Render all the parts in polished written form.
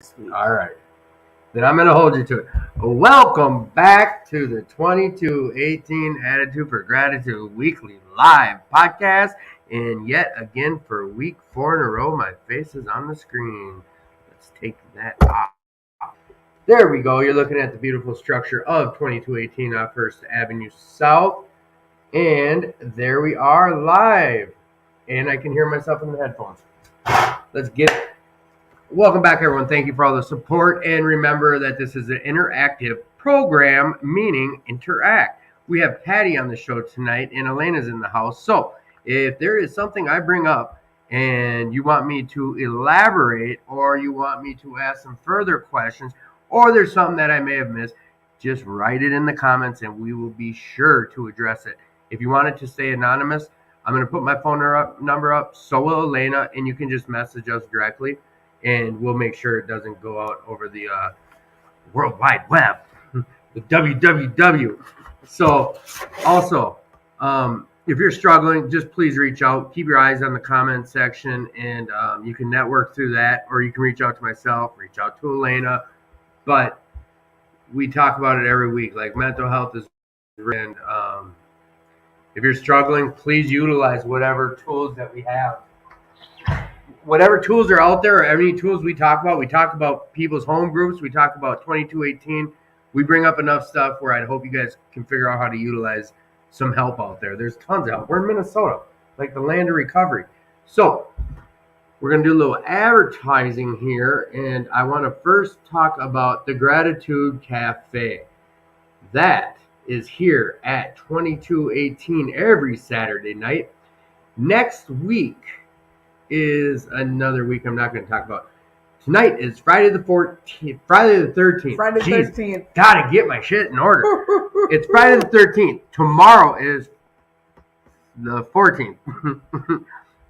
Sweet. All right. Then I'm going to hold you to it. Welcome back to the 2218 Attitude for Gratitude weekly live podcast. And yet again, for week 4 in a row, my face is on the screen. Let's take that off. There we go. You're looking at the beautiful structure of 2218 off First Avenue South. And there we are live. And I can hear myself in the headphones. Let's get it. Welcome back, everyone. Thank you for all the support. And remember that this is an interactive program, meaning interact. We have Patty on the show tonight, and Elena's in the house. So if there is something I bring up and you want me to elaborate, or you want me to ask some further questions, or there's something that I may have missed, just write it in the comments and we will be sure to address it. If you want it to stay anonymous, I'm going to put my phone number up. So will Elena, and you can just message us directly. And we'll make sure it doesn't go out over the World Wide Web, the www. So, also, if you're struggling, just please reach out. Keep your eyes on the comment section, and you can network through that, or you can reach out to myself, reach out to Elena. But we talk about it every week. Like, mental health is, and if you're struggling, please utilize whatever tools that we have. Whatever tools are out there, or any tools we talk about people's home groups, we talk about 2218. We bring up enough stuff where I'd hope you guys can figure out how to utilize some help out there. There's tons of help. We're in Minnesota, like the land of recovery. So we're going to do a little advertising here, and I want to first talk about the Gratitude Cafe. That is here at 2218 every Saturday night. Next week is another week I'm not going to talk about. Tonight is Friday the 14th. Friday the 13th. Friday the 13th. Gotta get my shit in order. It's Friday the 13th. Tomorrow is the 14th.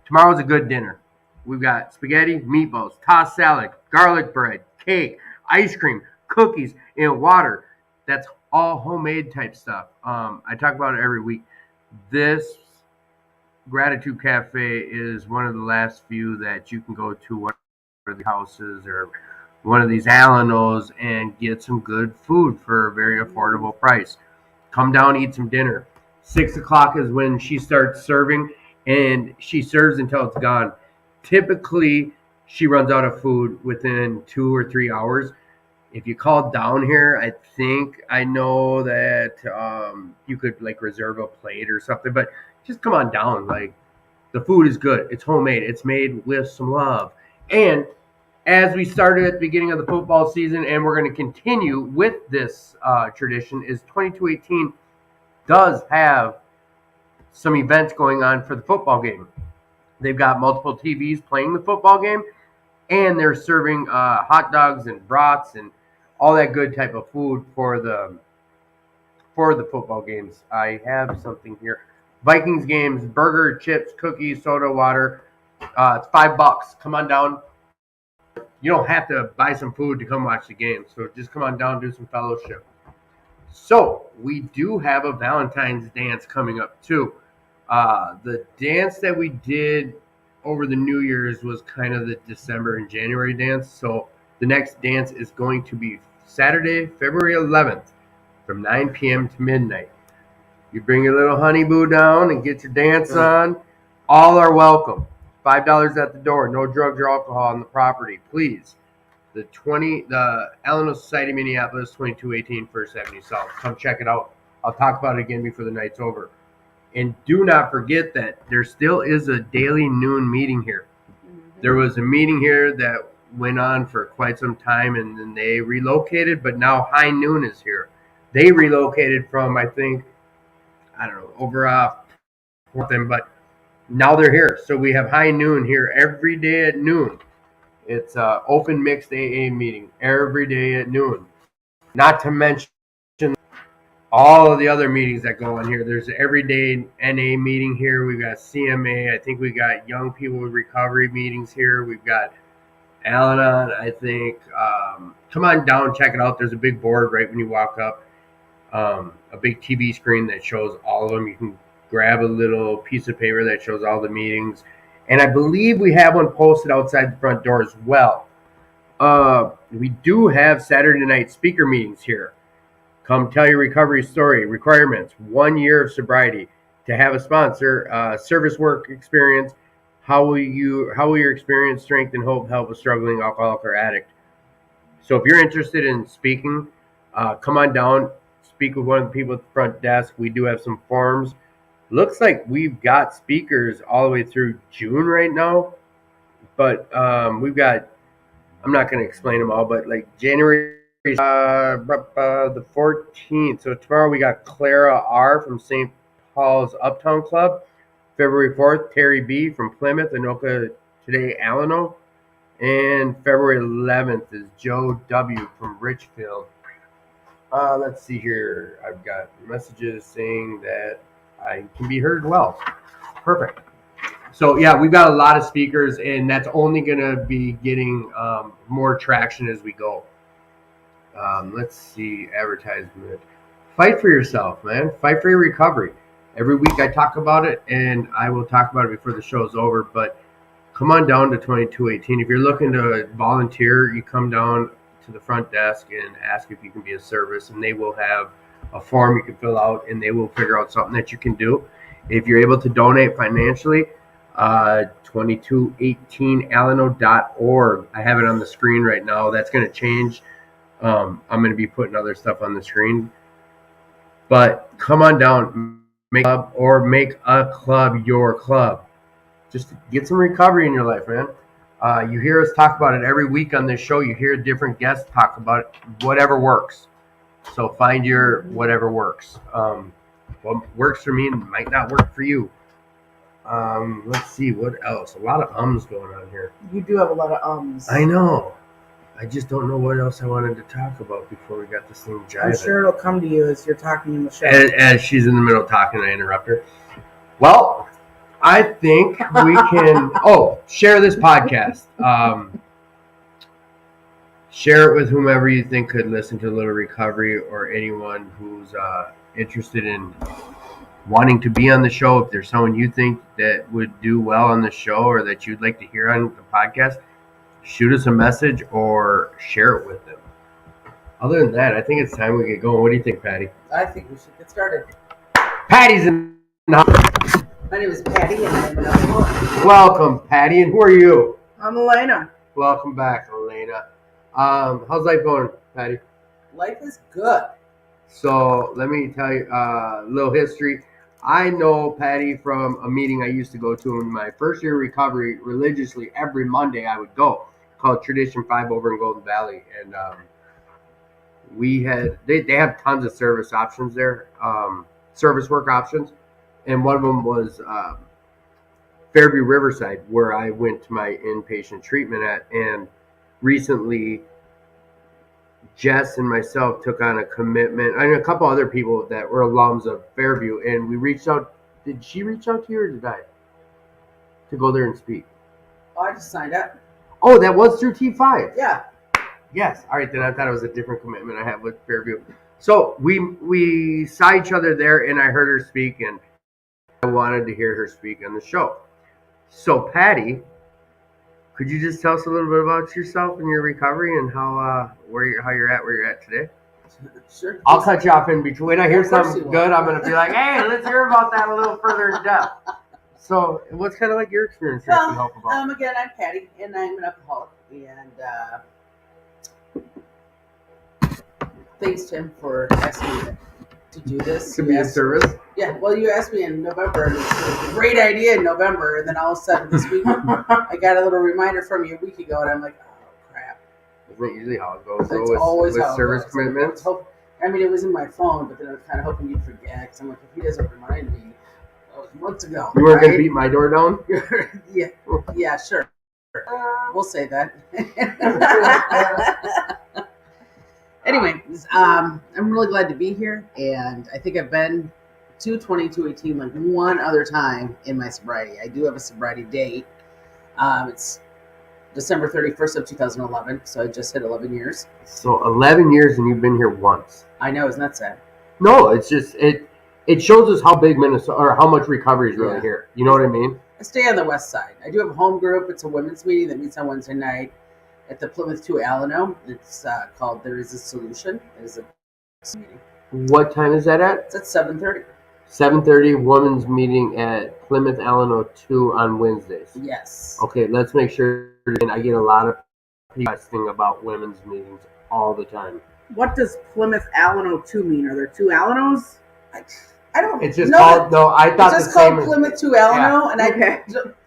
Tomorrow's a good dinner. We've got spaghetti, meatballs, tossed salad, garlic bread, cake, ice cream, cookies, and water. That's all homemade type stuff. I talk about it every week. This Gratitude Cafe is one of the last few that you can go to one of the houses or one of these Alanos and get some good food for a very affordable price. Come down, eat some dinner. 6 o'clock is when she starts serving, and she serves until it's gone. Typically, she runs out of food within 2 or 3 hours. If you call down here, I think I know that you could like reserve a plate or something, but just come on down. Like, the food is good. It's homemade. It's made with some love. And as we started at the beginning of the football season, and we're going to continue with this tradition, is 2218 does have some events going on for the football game. They've got multiple TVs playing the football game, and they're serving hot dogs and brats and all that good type of food for the football games. I have something here. Vikings games, burger, chips, cookies, soda, water. It's $5. Come on down. You don't have to buy some food to come watch the game. So just come on down, do some fellowship. So we do have a Valentine's dance coming up too. The dance that we did over the New Year's was kind of the December and January dance. So the next dance is going to be Saturday, February 11th from 9 p.m. to midnight. You bring your little honey boo down and get your dance on. All are welcome. $5 at the door. No drugs or alcohol on the property, please. The Alano Society, Minneapolis, 2218 First Avenue South. Come check it out. I'll talk about it again before the night's over. And do not forget that there still is a daily noon meeting here. Mm-hmm. There was a meeting here that went on for quite some time, and then they relocated, but now high noon is here. They relocated from, I think, over them, but now they're here. So we have high noon here every day at noon. It's an open mixed AA meeting every day at noon. Not to mention all of the other meetings that go on here. There's an everyday NA meeting here. We've got CMA. I think we got young people with recovery meetings here. We've got Al-Anon, I think. Come on down, check it out. There's a big board right when you walk up. A big TV screen that shows all of them. You can grab a little piece of paper that shows all the meetings. And I believe we have one posted outside the front door as well. We do have Saturday night speaker meetings here. Come tell your recovery story. Requirements: 1 year of sobriety. To have a sponsor, service work experience. How will your experience, strength, and hope help a struggling alcoholic or addict? So if you're interested in speaking, come on down. Speak with one of the people at the front desk. We do have some forms. Looks like we've got speakers all the way through June right now, but we've got. I'm not going to explain them all, but like January the 14th. So tomorrow we got Clara R. from St. Paul's Uptown Club. February 4th, Terry B. from Plymouth, Anoka Today, Alano. And February 11th is Joe W. from Richfield. Let's see here. I've got messages saying that I can be heard well. Perfect. So, yeah, we've got a lot of speakers, and that's only going to be getting more traction as we go. Let's see, advertisement. Fight for yourself, man. Fight for your recovery. Every week I talk about it, and I will talk about it before the show's over, but come on down to 2218. If you're looking to volunteer, you come down to the front desk and ask if you can be of service, and they will have a form you can fill out, and they will figure out something that you can do. If you're able to donate financially, 2218alano.org. I have it on the screen right now. That's going to change. I'm going to be putting other stuff on the screen. But come on down, make a club, or make a club your club. Just get some recovery in your life, man. You hear us talk about it every week on this show. You hear different guests talk about it. Whatever works. So find your whatever works. What works for me might not work for you. Let's see, what else? A lot of ums going on here. You do have a lot of ums. I know. I just don't know what else I wanted to talk about before we got this thing jiving. I'm sure it'll come to you as you're talking in the show. As she's in the middle of talking, I interrupt her. Well, I think we can... share this podcast. Share it with whomever you think could listen to a little recovery, or anyone who's interested in wanting to be on the show. If there's someone you think that would do well on the show, or that you'd like to hear on the podcast, shoot us a message or share it with them. Other than that, I think it's time we get going. What do you think, Patty? I think we should get started. Patty's in the house. My name is Patty, and I'm an alcoholic. Welcome, Patty. And who are you? I'm Elena. Welcome back, Elena. How's life going, Patty? Life is good. So let me tell you a little history. I know Patty from a meeting I used to go to in my first year of recovery. Religiously, every Monday I would go, called Tradition 5 over in Golden Valley. And they have tons of service options there, service work options. And one of them was Fairview Riverside, where I went to my inpatient treatment at. And recently, Jess and myself took on a commitment, and a couple other people that were alums of Fairview, and we reached out. Did she reach out to you, or did I? To go there and speak? Oh, I just signed up. Oh, that was through T5. Yeah. Yes. All right, then I thought it was a different commitment I had with Fairview. So we saw each other there, and I heard her speak, and I wanted to hear her speak on the show. So, Patty, could you just tell us a little bit about yourself and your recovery, and how you're at today? Sure. I'll cut you off in between. When I hear something good, I'm going to be like, hey, let's hear about that a little further in depth. So, what's kind of like your experience here? Again, I'm Patty, and I'm an alcoholic. And thanks, Tim, for asking me to do this. To be a service? Yeah, well, you asked me in November, and it's a great idea in November, and then all of a sudden this week, I got a little reminder from you a week ago, and I'm like, oh, crap. Isn't that usually how it goes? It's always with how it service goes. commitments? I mean, it was in my phone, but then I was kind of hoping you'd forget, because I'm like, if he doesn't remind me, that was months ago. You weren't going to beat my door down? Yeah, sure. We'll say that. Anyway, I'm really glad to be here, and I think I've been to 2218 like one other time in my sobriety. I do have a sobriety date. It's December 31st of 2011, so I just hit 11 years. So 11 years, and you've been here once. I know, isn't that sad? No, it's just it shows us how big Minnesota, or how much recovery is really here. You know what I mean? I stay on the west side. I do have a home group. It's a women's meeting that meets on Wednesday night. at the Plymouth 2 Alano. It's called There Is a Solution. It is a meeting. What time is that at? It's at 7:30. 7:30 women's meeting at Plymouth Alano 2 on Wednesdays. Yes. Okay, let's make sure. And I get a lot of people asking about women's meetings all the time. What does Plymouth Alano 2 mean? Are there 2 Alanos? I don't. It's just know called. No, I thought it's the just same. called Plymouth 2 Alano, and Okay.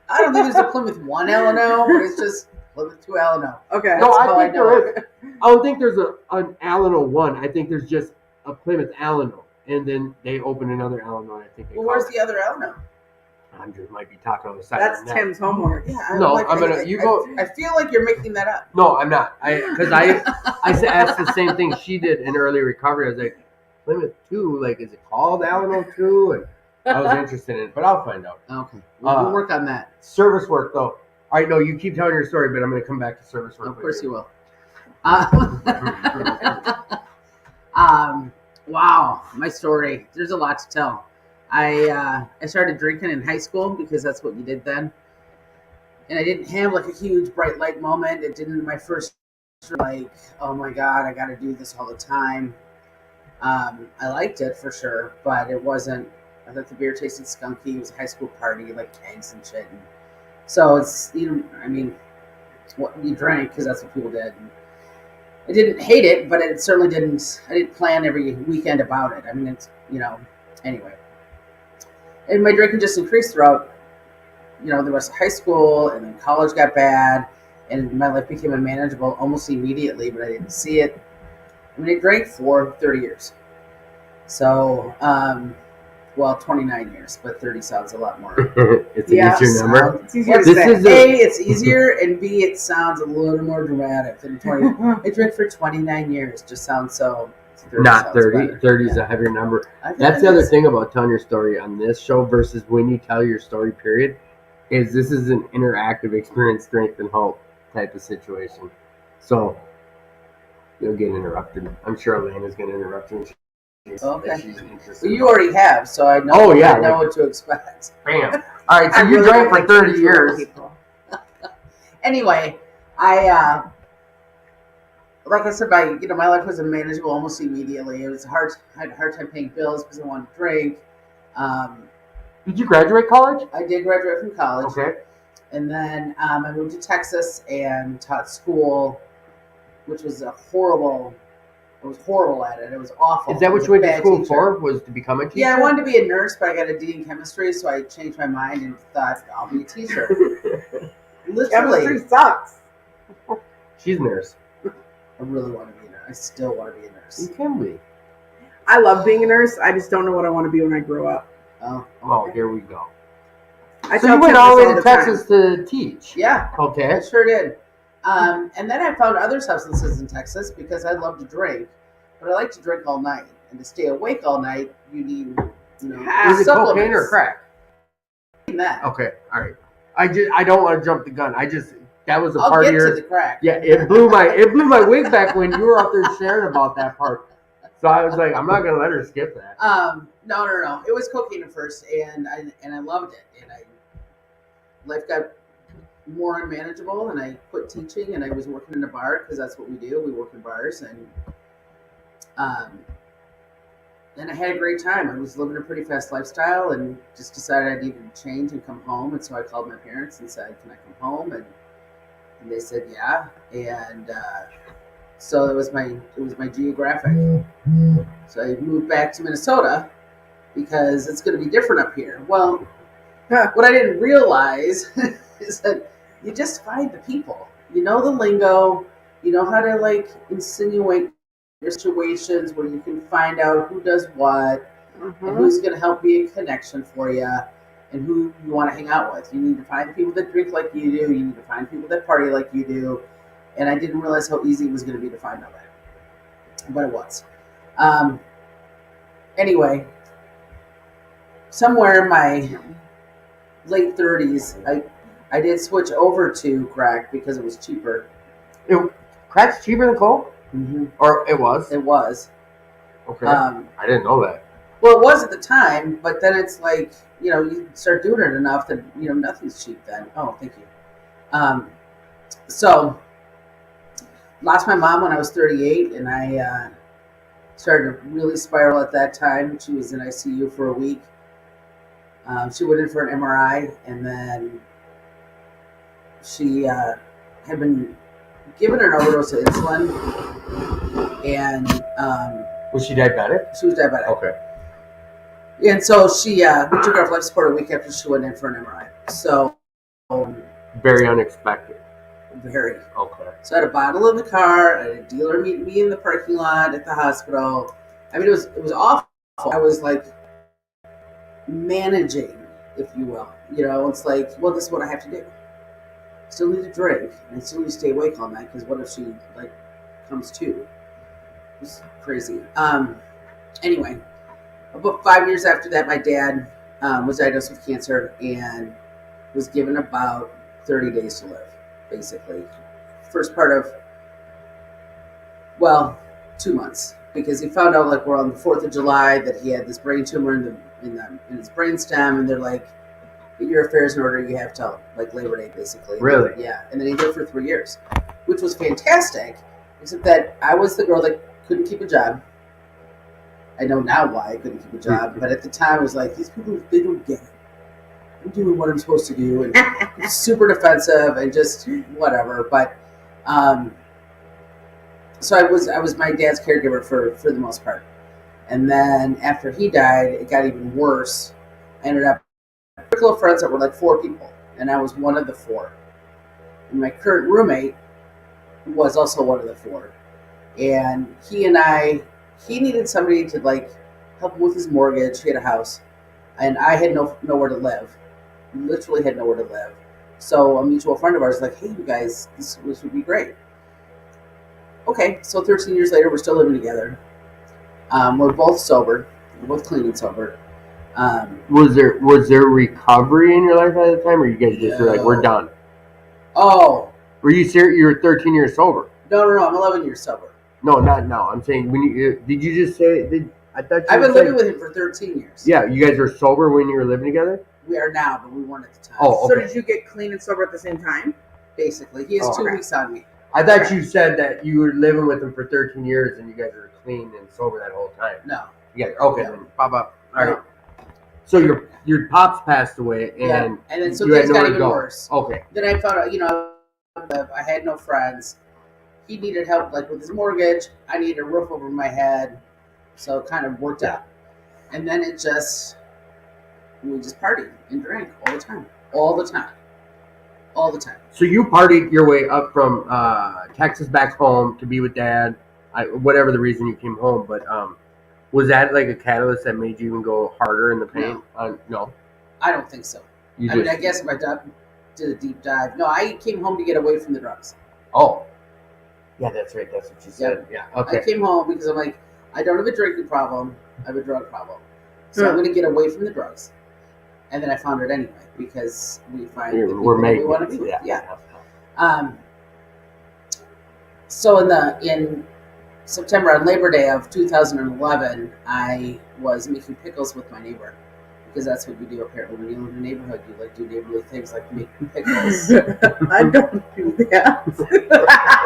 I don't think there's a Plymouth 1 Alano, but it's just Plymouth 2 Alano. Okay. No, That's I how think know there it. is. I don't think there's an Alano 1. I think there's just a Plymouth Alano, and then they open another Alano. And I think. Well, where's the other Alano? Andrew might be talking on the side. That's of the Tim's homework. Yeah. No, I'm gonna. You go. I feel like you're making that up. No, I'm not. Because I asked the same thing she did in early recovery. I was like, Plymouth 2, like, is it called Alano 2? And I was interested in it, but I'll find out. Okay. We'll work on that. Service work, though. All right, no, you keep telling your story, but I'm going to come back to service work. Of course you will. Wow, my story. There's a lot to tell. I started drinking in high school because that's what you did then. And I didn't have like a huge bright light moment. It didn't my first like, oh my God, I got to do this all the time. I liked it for sure, but it wasn't. I thought the beer tasted skunky. It was a high school party, like kegs and shit. And so it's I mean, what you drank because that's what people did. And I didn't hate it, but it certainly didn't. I didn't plan every weekend about it. I mean, it's anyway. And my drinking just increased throughout, the rest of high school, and then college got bad, and my life became unmanageable almost immediately, but I didn't see it. I mean, I drank for 30 years. So, 29 years, but 30 sounds a lot more. It's an easier number. It's easier to This say. is A, it's easier, and B, it sounds a little more dramatic than 20. I drank for 29 years. Just sounds so... 30 Not sounds 30. better. 30 is Yeah. a heavier number. I think That's it the other is. thing about telling your story on this show versus when you tell your story, period, is this is an interactive experience, strength, and hope type of situation. So you'll get interrupted. I'm sure Elena's going to interrupt you. Okay. She's interested. Well, you already have, so I know. Oh, yeah, I know like- what to expect. Bam. All right, so I you really drank don't for like 30 to years. people. Anyway, I like I said, my life was unmanageable almost immediately. It was hard. I had a hard time paying bills because I wanted to drink. Did you graduate college? I did graduate from college, Okay. and then I moved to Texas and taught school, which was horrible. I was horrible at it. It was awful. Is that I what was you a went to bad school teacher. for? Was to become a teacher? Yeah, I wanted to be a nurse, but I got a D in chemistry, so I changed my mind and thought I'll be a teacher. Literally, Chemistry sucks. She's a nurse. I really want to be a nurse. I still want to be a nurse. You can be. I love being a nurse. I just don't know what I want to be when I grow up. Oh, Oh, okay. here we go. I So tell you went Tim all the this way to the time. Texas to teach? Yeah, I Okay. sure did. And then I found other substances in Texas because I love to drink, but I like to drink all night. And to stay awake all night, you need, Was it supplements. cocaine or crack? That. Okay, all right. I don't want to jump the gun. That was a I'll part get of to yours. the crack. Yeah, it blew my wig back when you were out there sharing about that part. So I was like, I'm not gonna let her skip that. No. It was cocaine at first, and I loved it. And life got more unmanageable, and I quit teaching, and I was working in a bar because that's what we do. We work in bars, and I had a great time. I was living a pretty fast lifestyle, and just decided I needed to change and come home. And so I called my parents and said, "Can I come home?" And they said, "Yeah." And so it was my geographic. So I moved back to Minnesota because it's going to be different up here. Well, what I didn't realize is that you just find the people. You know the lingo. You know how to insinuate your situations where you can find out who does what and who's going to help be a connection for you and who you want to hang out with. You need to find people that drink like you do. You need to find people that party like you do. And I didn't realize how easy it was going to be to find all that. But it was. Anyway, somewhere in my late 30s, I did switch over to crack because it was cheaper. Crack's cheaper than coke? Mm-hmm. Or it was? It was. Okay. I didn't know that. Well, it was at the time, but then it's like, you start doing it enough that, nothing's cheap then. Oh, thank you. So lost my mom when I was 38, and I started to really spiral at that time. She was in ICU for a week. She went in for an MRI, and then she had been given an overdose of insulin, and Was she diabetic? she was diabetic. Okay. And so we took her off life support a week after she went in for an MRI. So Very unexpected. very. Okay. So I had a bottle in the car. I had a dealer meet me in the parking lot at the hospital. I mean, it was awful. I was like managing, if you will. You know, it's like, well, this is what I have to do. Still need to drink, and I still need to stay awake all night because what if she like comes to? It's crazy. Anyway, about 5 years after that, my dad was diagnosed with cancer and was given about 30 days to live, basically. First part of, 2 months, because he found out like we're on the 4th of July that he had this brain tumor in his brainstem, and they're like, get your affairs in order, you have till like Labor Day, basically. Really? Yeah. And then he lived for 3 years, which was fantastic, except that I was the girl that couldn't keep a job. I know now why I couldn't keep a job, but at the time I was like, these people, they don't get it. I'm doing what I'm supposed to do, and super defensive and just whatever. But so I was my dad's caregiver for the most part. And then after he died, it got even worse. I ended up with a circle of friends that were like 4 people, and I was one of the 4. And my current roommate was also one of the 4. And he needed somebody to like help him with his mortgage. He had a house, and I had nowhere to live. Literally had nowhere to live. So a mutual friend of ours was like, hey, you guys, this would be great. Okay, so 13 years later, we're still living together. We're both sober. We're both clean and sober. Was there recovery in your life at the time, or you guys just were like, we're done? Oh. Were you serious? You were 13 years sober? No, I'm 11 years sober. No, not now. I'm saying did you just say? I thought I've been living with him for 13 years. Yeah, you guys were sober when you were living together? We are now, but we weren't at the time. Oh, okay. So did you get clean and sober at the same time? Basically, he has 2 weeks on me. I thought you said that you were living with him for 13 years and you guys were clean and sober that whole time. No. Yeah. Okay. Then pop up. All right. So your pops passed away, and then so you things had got nowhere to even go. worse. Okay. Then I found out, I had no friends. He needed help, like with his mortgage. I needed a roof over my head, so it kind of worked out. And then we just partied and drank all the time. So you partied your way up from Texas back home to be with Dad, whatever the reason you came home. But was that like a catalyst that made you even go harder in the paint? No. I don't think so. I guess if I did a deep dive. No, I came home to get away from the drugs. Oh. Yeah, that's right. That's what you said. Yeah. Okay. I came home because I'm like, I don't have a drinking problem. I have a drug problem. So I'm going to get away from the drugs. And then I found it anyway because we find the people that we want to be with. Yeah. So in September, on Labor Day of 2011, I was making pickles with my neighbor because that's what you do apparently when you live in a neighborhood. You like do neighborly things like make pickles. I don't do that.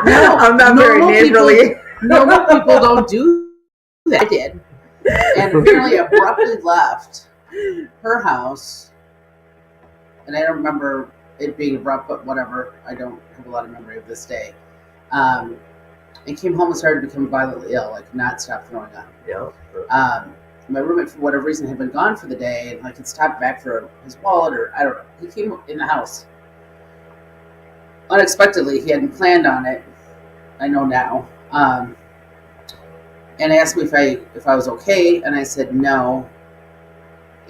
No, I'm not very neighborly. Normal people don't do that. I did. And apparently abruptly left her house. And I don't remember it being abrupt, but whatever. I don't have a lot of memory of this day. And came home and started to become violently ill, like not stop throwing up. Yeah. Sure. My roommate, for whatever reason, had been gone for the day, and like had stopped back for his wallet, or I don't know. He came in the house unexpectedly. He hadn't planned on it. I know now. And asked me if I was okay, and I said no.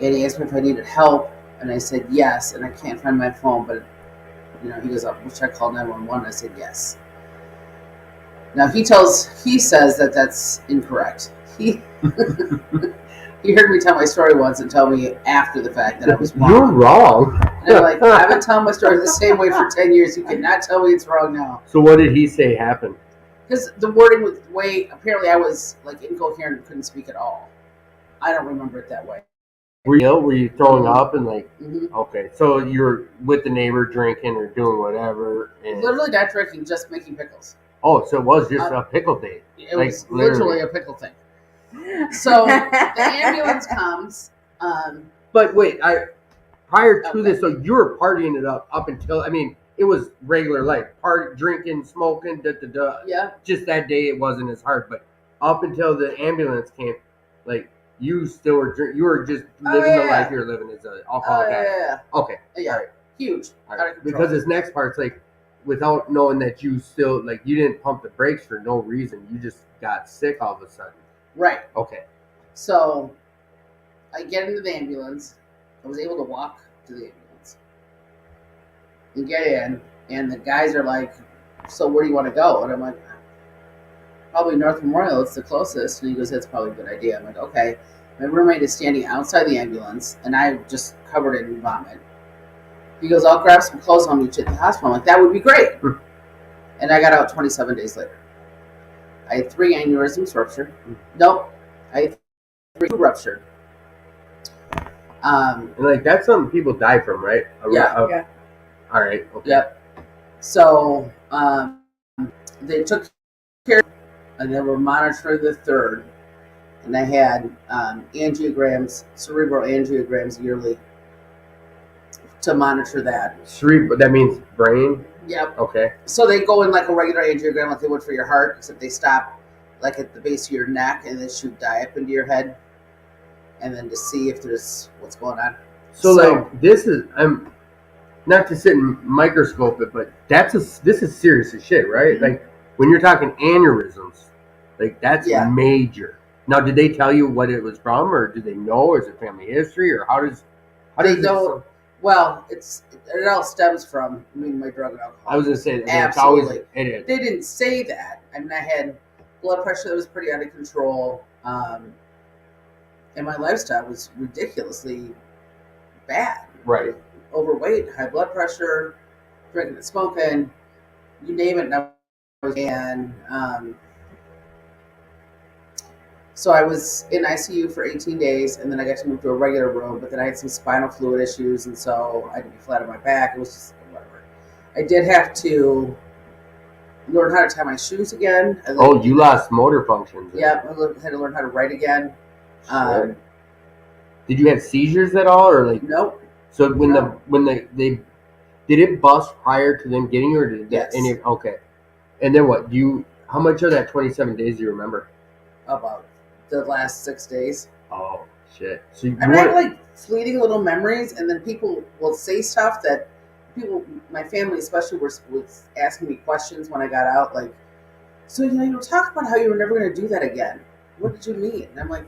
And he asked me if I needed help, and I said yes. And I can't find my phone, but he goes, "Should I call 911?" I said yes. Now he says that that's incorrect. He heard me tell my story once and tell me after the fact that I was wrong. You're wrong. And I'm like, I've been telling my story the same way for 10 years. You cannot tell me it's wrong now. So what did he say happened? Because the wording was apparently I was like incoherent and couldn't speak at all. I don't remember it that way. Were you ill? Were you throwing up and like? Mm-hmm. Okay, so you're with the neighbor drinking or doing whatever. And... Literally not drinking, just making pickles. Oh, so it was just a pickle date. It was literally a pickle thing. So the ambulance comes. But wait, prior to Okay. this, so you were partying it up until, I mean, it was regular life, party, drinking, smoking, Yeah. Just that day it wasn't as hard, but up until the ambulance came, like you still were you were just living the life you're living as an alcoholic addict. Yeah. Okay. Yeah. All right. Huge. All right. Because this next part's like, without knowing that you still, like, you didn't pump the brakes for no reason, you just got sick all of a sudden. Right. Okay. So I get into the ambulance. I was able to walk to the ambulance and get in, and the guys are like, "So where do you want to go?" And I'm like, "Probably North Memorial. It's the closest." And he goes, "That's probably a good idea." I'm like, "Okay." My roommate is standing outside the ambulance, and I'm just covered in vomit. He goes, "I'll grab some clothes on you to the hospital." I'm like, "That would be great." And I got out 27 days later. I had 3 aneurysms ruptured. Nope. I had 3 ruptured. And like, that's something people die from, right? Yeah. All right. Okay. Yep. So they took care, and they were monitoring the 3rd, and I had angiograms, cerebral angiograms yearly to monitor that. Cerebral, that means brain. Yep. Okay. So they go in like a regular angiogram, like they would for your heart, except they stop like at the base of your neck and then shoot dye up into your head, and then to see if there's what's going on. So like, this is, I'm not to sit and microscope it, but this is serious as shit, right? Mm-hmm. Like, when you're talking aneurysms, like, that's major. Now, did they tell you what it was from, or do they know, or is it family history, or how does they don't? Well, it all stems from my drug and alcohol. I was gonna say, absolutely. It is. They didn't say that. I mean, I had blood pressure that was pretty out of control, and my lifestyle was ridiculously bad. Right. Overweight, high blood pressure, drinking and smoking, you name it. And so I was in ICU for 18 days, and then I got to move to a regular room, but then I had some spinal fluid issues, and so I had to be flat on my back. It was just whatever. I did have to learn how to tie my shoes again. Oh, you lost motor functions. Yeah, I had to learn how to write again. Sure. Did you have seizures at all, or like? Nope. So when they did it bust prior to them getting you, or did yes. Okay. And then what? How much of that 27 days do you remember? About the last 6 days. Oh shit! So I have like fleeting little memories, and then people will say stuff that my family especially, was asking me questions when I got out, like, "So you talk about how you were never going to do that again. What did you mean?" And I'm like,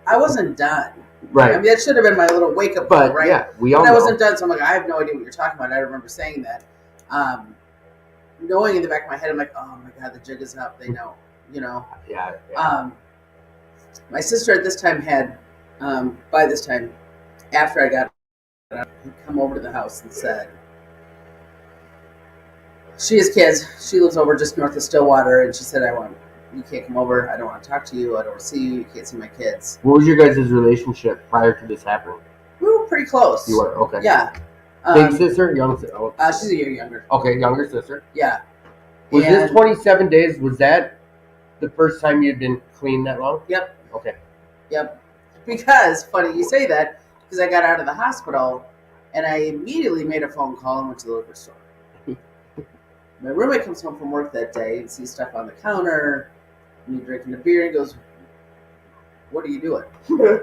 I wasn't done. Right. I mean, that should have been my little wake up call, right? Yeah, we all. But I wasn't done, so I'm like, I have no idea what you're talking about. I remember saying that, knowing in the back of my head, I'm like, oh my god, the jig is up. They know, Yeah. My sister at this time had, by this time, after I got out, had come over to the house and said, she has kids. She lives over just north of Stillwater, and she said, you can't come over. I don't want to talk to you. I don't want to see you. You can't see my kids. What was your guys' relationship prior to this happening? We were pretty close. You were? Okay. Yeah. Big sister? Young sister? Oh. She's a year younger. Okay, younger sister. Yeah. Was this 27 days, was that the first time you'd been clean that long? Yep. Okay. Yep. Because, funny you say that, because I got out of the hospital, and I immediately made a phone call and went to the liquor store. My roommate comes home from work that day and sees stuff on the counter, me drinking a beer, and goes, "What are you doing?"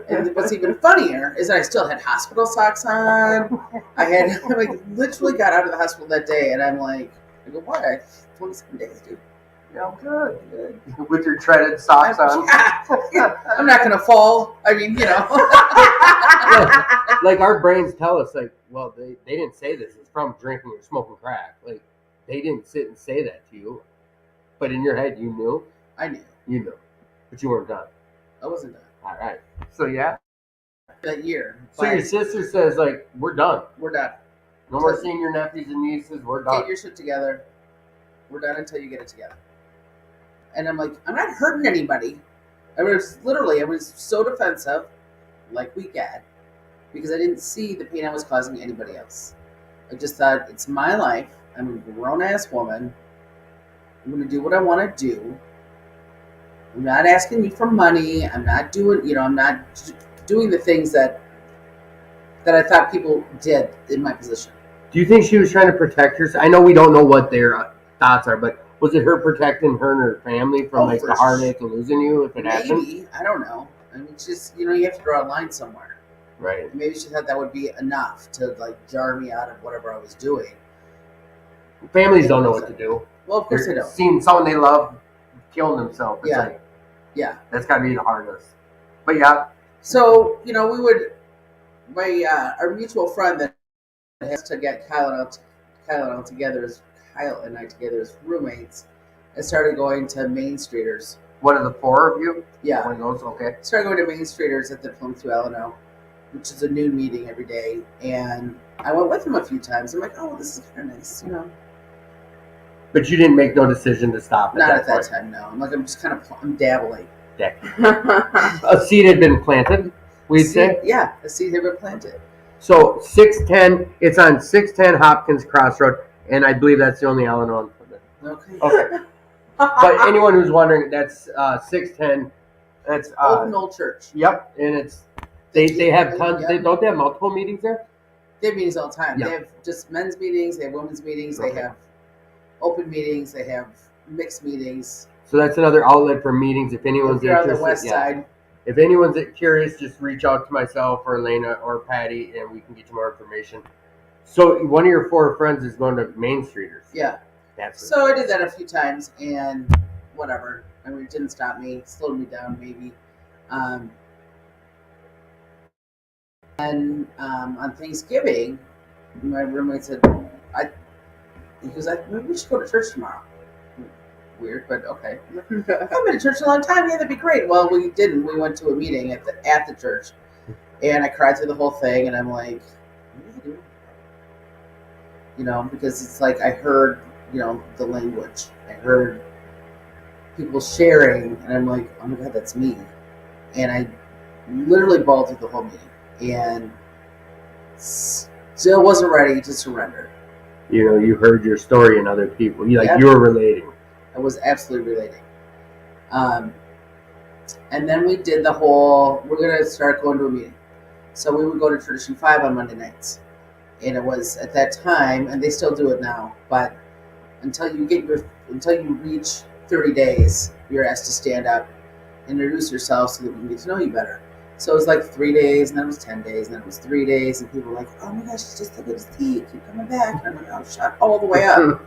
And what's even funnier is that I still had hospital socks on. I literally got out of the hospital that day, and I'm like, I go, "Why? 27 days, dude." Yeah, I'm good. With your treaded socks on. I'm not gonna fall. I mean, like our brains tell us, like, well, they didn't say this. It's from drinking or smoking crack. Like, they didn't sit and say that to you, but in your head, you knew. I knew. You knew, but you weren't done. I wasn't done. All right. So yeah. That year. So your sister says, like, we're done. We're done. No more seeing your nephews and nieces. We're done. Get your shit together. We're done until you get it together. And I'm like, I'm not hurting anybody. I was so defensive, like we get, because I didn't see the pain I was causing anybody else. I just thought, it's my life. I'm a grown ass woman. I'm going to do what I want to do. I'm not asking you for money. I'm not doing, I'm not doing the things that I thought people did in my position. Do you think she was trying to protect herself? I know we don't know what their thoughts are, but was it her protecting her and her family from like the heartache of losing you if it happened? Maybe. I don't know. I mean, it's just, you have to draw a line somewhere. Right. And maybe she thought that would be enough to like jar me out of whatever I was doing. Families don't know what to do. Well, of course they don't. Seeing someone they love killing themselves. It's Yeah. Yeah. That's got to be the hardest. But yeah. So, we would, our mutual friend that has to get Kyle and I together as roommates, I started going to Main Streeters. One of the four of you? Yeah. One of those, okay. Started going to Main Streeters at the Plymouth Alano, which is a noon meeting every day. And I went with him a few times. I'm like, oh, this is kind of nice, But you didn't make no decision to stop. Not at that time, no. I'm just kind of, I'm dabbling. A seed had been planted, we'd say? Yeah, a seed had been planted. So 610, it's on 610 Hopkins Crossroad, and I believe that's the only Alano. Okay. But anyone who's wondering, that's 610. That's Old Church. Yep, and they have tons. Yep. Don't they have multiple meetings there? They have meetings all the time. Yep. They have just men's meetings. They have women's meetings. Okay. They have open meetings. They have mixed meetings. So that's another outlet for meetings. If anyone's They're interested, on the west side. If anyone's curious, just reach out to myself or Elena or Patty, and we can get you more information. So one of your four friends is going to Main Streeters. Yeah. So I did that a few times, and whatever. I mean, it didn't stop me. It slowed me down, maybe. And on Thanksgiving, my roommate said, maybe we should go to church tomorrow. Weird, but okay. I've been to church a long time. Yeah, that'd be great. Well, we didn't. We went to a meeting at the church, and I cried through the whole thing. And I'm like, what are you doing? Because it's like I heard, the language. I heard people sharing, and I'm like, oh my God, that's me. And I literally bawled through the whole meeting, and still wasn't ready to surrender. You heard your story in other people. You were relating. I was absolutely relating. And then we did the whole, we're going to start going to a meeting. So we would go to Tradition 5 on Monday nights. And it was at that time, and they still do it now, but until you reach 30 days, you're asked to stand up, introduce yourself so that we can get to know you better. So it was like 3 days, and then it was 10 days, and then it was 3 days, and people were like, oh my gosh, it's just the good as tea, keep coming back. And I'm like, oh, shut all the way up.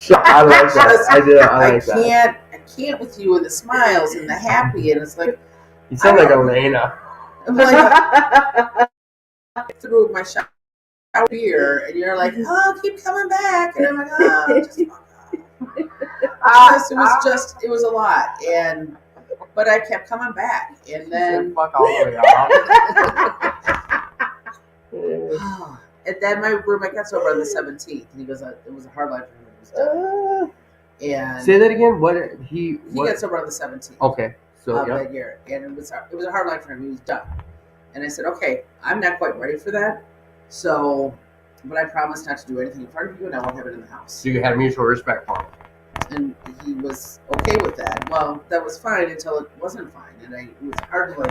I like that. I like that. I can't with you and the smiles and the happy, and it's like you sound like Elena. I'm like through my shower beer, and you're like, oh, keep coming back, and I'm like, oh, just it was a lot, but I kept coming back, and then fuck all the way off. And then my roommate got sober on the 17th, and he goes, it was a hard life for him. And say that again. He got sober on the 17th. Okay, so that year, and it was a hard life for him. He was done, and I said, okay, I'm not quite ready for that. So, but I promised not to do anything in front of you, and I won't have it in the house. So you had mutual respect for him, and he was okay with that. Well, that was fine until it wasn't fine, and it was hard to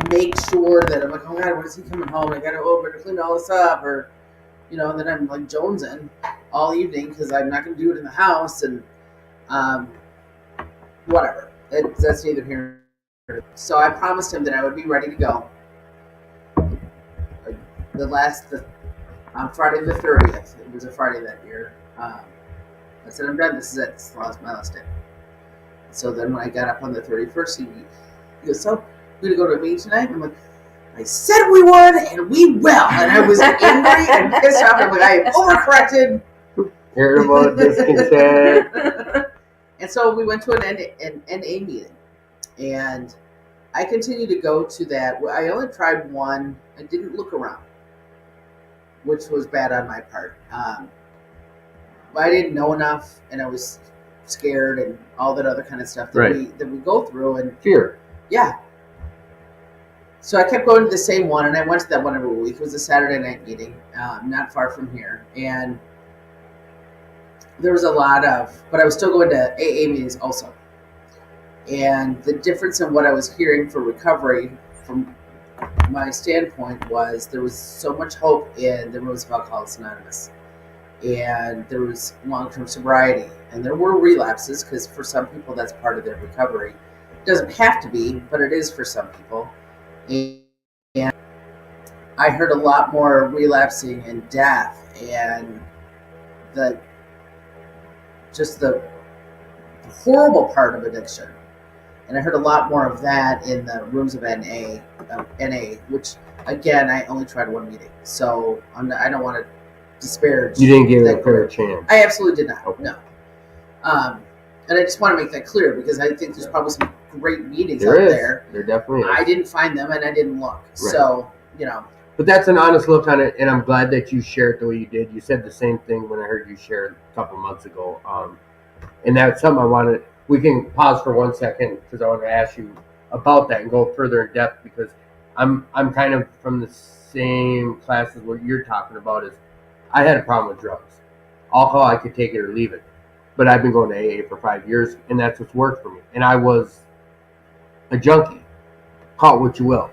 make sure that I'm like, oh God, when is he coming home? I got to clean all this up, or. And then I'm like jonesing all evening because I'm not going to do it in the house, and whatever. That's neither here nor there. So I promised him that I would be ready to go. On Friday the 30th, it was a Friday that year. I said, I'm done. This is it. This is my last day. So then when I got up on the 31st, he goes, so we're going to go to a meeting tonight? I'm like, I said we would, and we will. And I was angry and pissed off. I'm like, I am overcorrected. Irritable, discontent. And so we went to an NA meeting. And I continued to go to that. I only tried one. I didn't look around, which was bad on my part. But I didn't know enough, and I was scared and all that other kind of stuff that we go through. And fear. Yeah. So I kept going to the same one, and I went to that one every week. It was a Saturday night meeting, not far from here. And there was a lot of, but I was still going to AA meetings also. And the difference in what I was hearing for recovery from my standpoint was there was so much hope in the rooms of Alcoholics Anonymous. And there was long-term sobriety. And there were relapses because for some people that's part of their recovery. It doesn't have to be, but it is for some people. And I heard a lot more relapsing and death and the just the horrible part of addiction. And I heard a lot more of that in the rooms of NA, which again I only tried one meeting, so I don't want to disparage. You didn't give it a fair chance. I absolutely did not. Okay. No. And I just want to make that clear because I think there's probably some great meetings There out is. there. There definitely is. I didn't find them and I didn't look. Right. So, But that's an honest look on it, and I'm glad that you shared the way you did. You said the same thing when I heard you share it a couple months ago. And that's something I wanted. We can pause for 1 second because I want to ask you about that and go further in depth because I'm kind of from the same class as what you're talking about. Is I had a problem with drugs. Alcohol, I could take it or leave it. But I've been going to AA for 5 years, and that's what's worked for me. And I was a junkie. Call it what you will.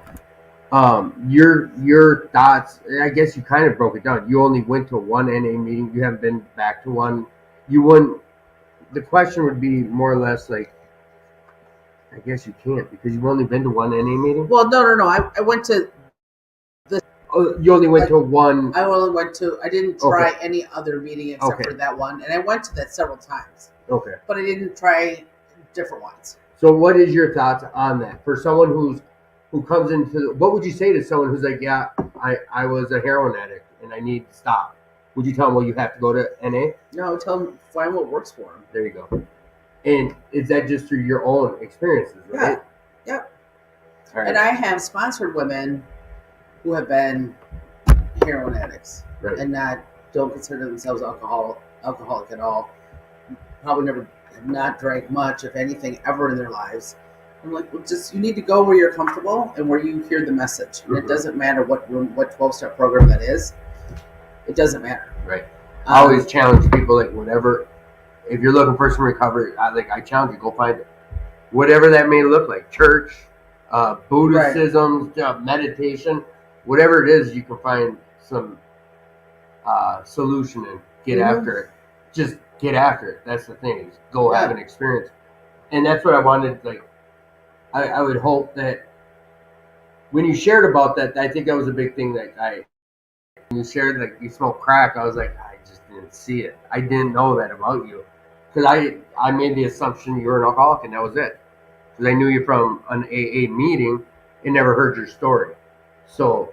Your thoughts, I guess you kind of broke it down. You only went to one NA meeting. You haven't been back to one. You wouldn't. The question would be more or less like, I guess you can't because you've only been to one NA meeting. Well, no. I went to. Oh, you only went to one. I didn't try any other meeting except for that one, and I went to that several times. Okay. But I didn't try different ones. So, what is your thoughts on that for someone who comes into? What would you say to someone who's like, yeah, I was a heroin addict and I need to stop? Would you tell them, well, you have to go to NA? No, tell them find what works for them. There you go. And is that just through your own experiences, right? Yeah. All right. And I have sponsored women who have been heroin addicts and don't consider themselves alcoholic at all. Probably never have not drank much, if anything, ever in their lives. I'm like, well, you need to go where you're comfortable and where you hear the message. And it doesn't matter what 12-step program that is. It doesn't matter. Right. I always challenge people, like, whatever. If you're looking for some recovery, I challenge you, go find it. Whatever that may look like. Church, Buddhism, meditation, whatever it is, you can find some solution and get after it. Just get after it. That's the thing. Is go have an experience. And that's what I wanted. Like, I would hope that when you shared about that, I think that was a big thing that when you shared, like, you smoke crack, I was like, I just didn't see it. I didn't know that about you. Because I made the assumption you were an alcoholic and that was it. Because I knew you from an AA meeting and never heard your story. So.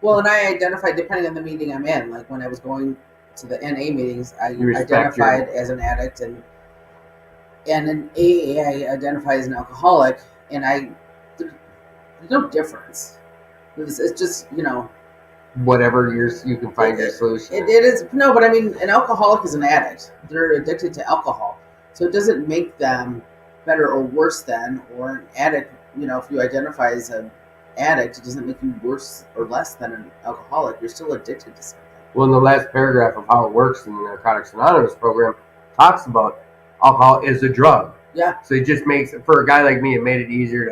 Well, and I identified, depending on the meeting I'm in, like when I was going to the NA meetings, I identified as an addict, and in AA, I identify as an alcoholic, and there's no difference. It's just, whatever you can find your solution. It is. No, but I mean, an alcoholic is an addict. They're addicted to alcohol. So it doesn't make them better or worse than, or an addict, if you identify as an addict, it doesn't make you worse or less than an alcoholic. You're still addicted to something. Well, in the last paragraph of how it works in the Narcotics Anonymous program, talks about alcohol is a drug. Yeah. So it just makes, for a guy like me, it made it easier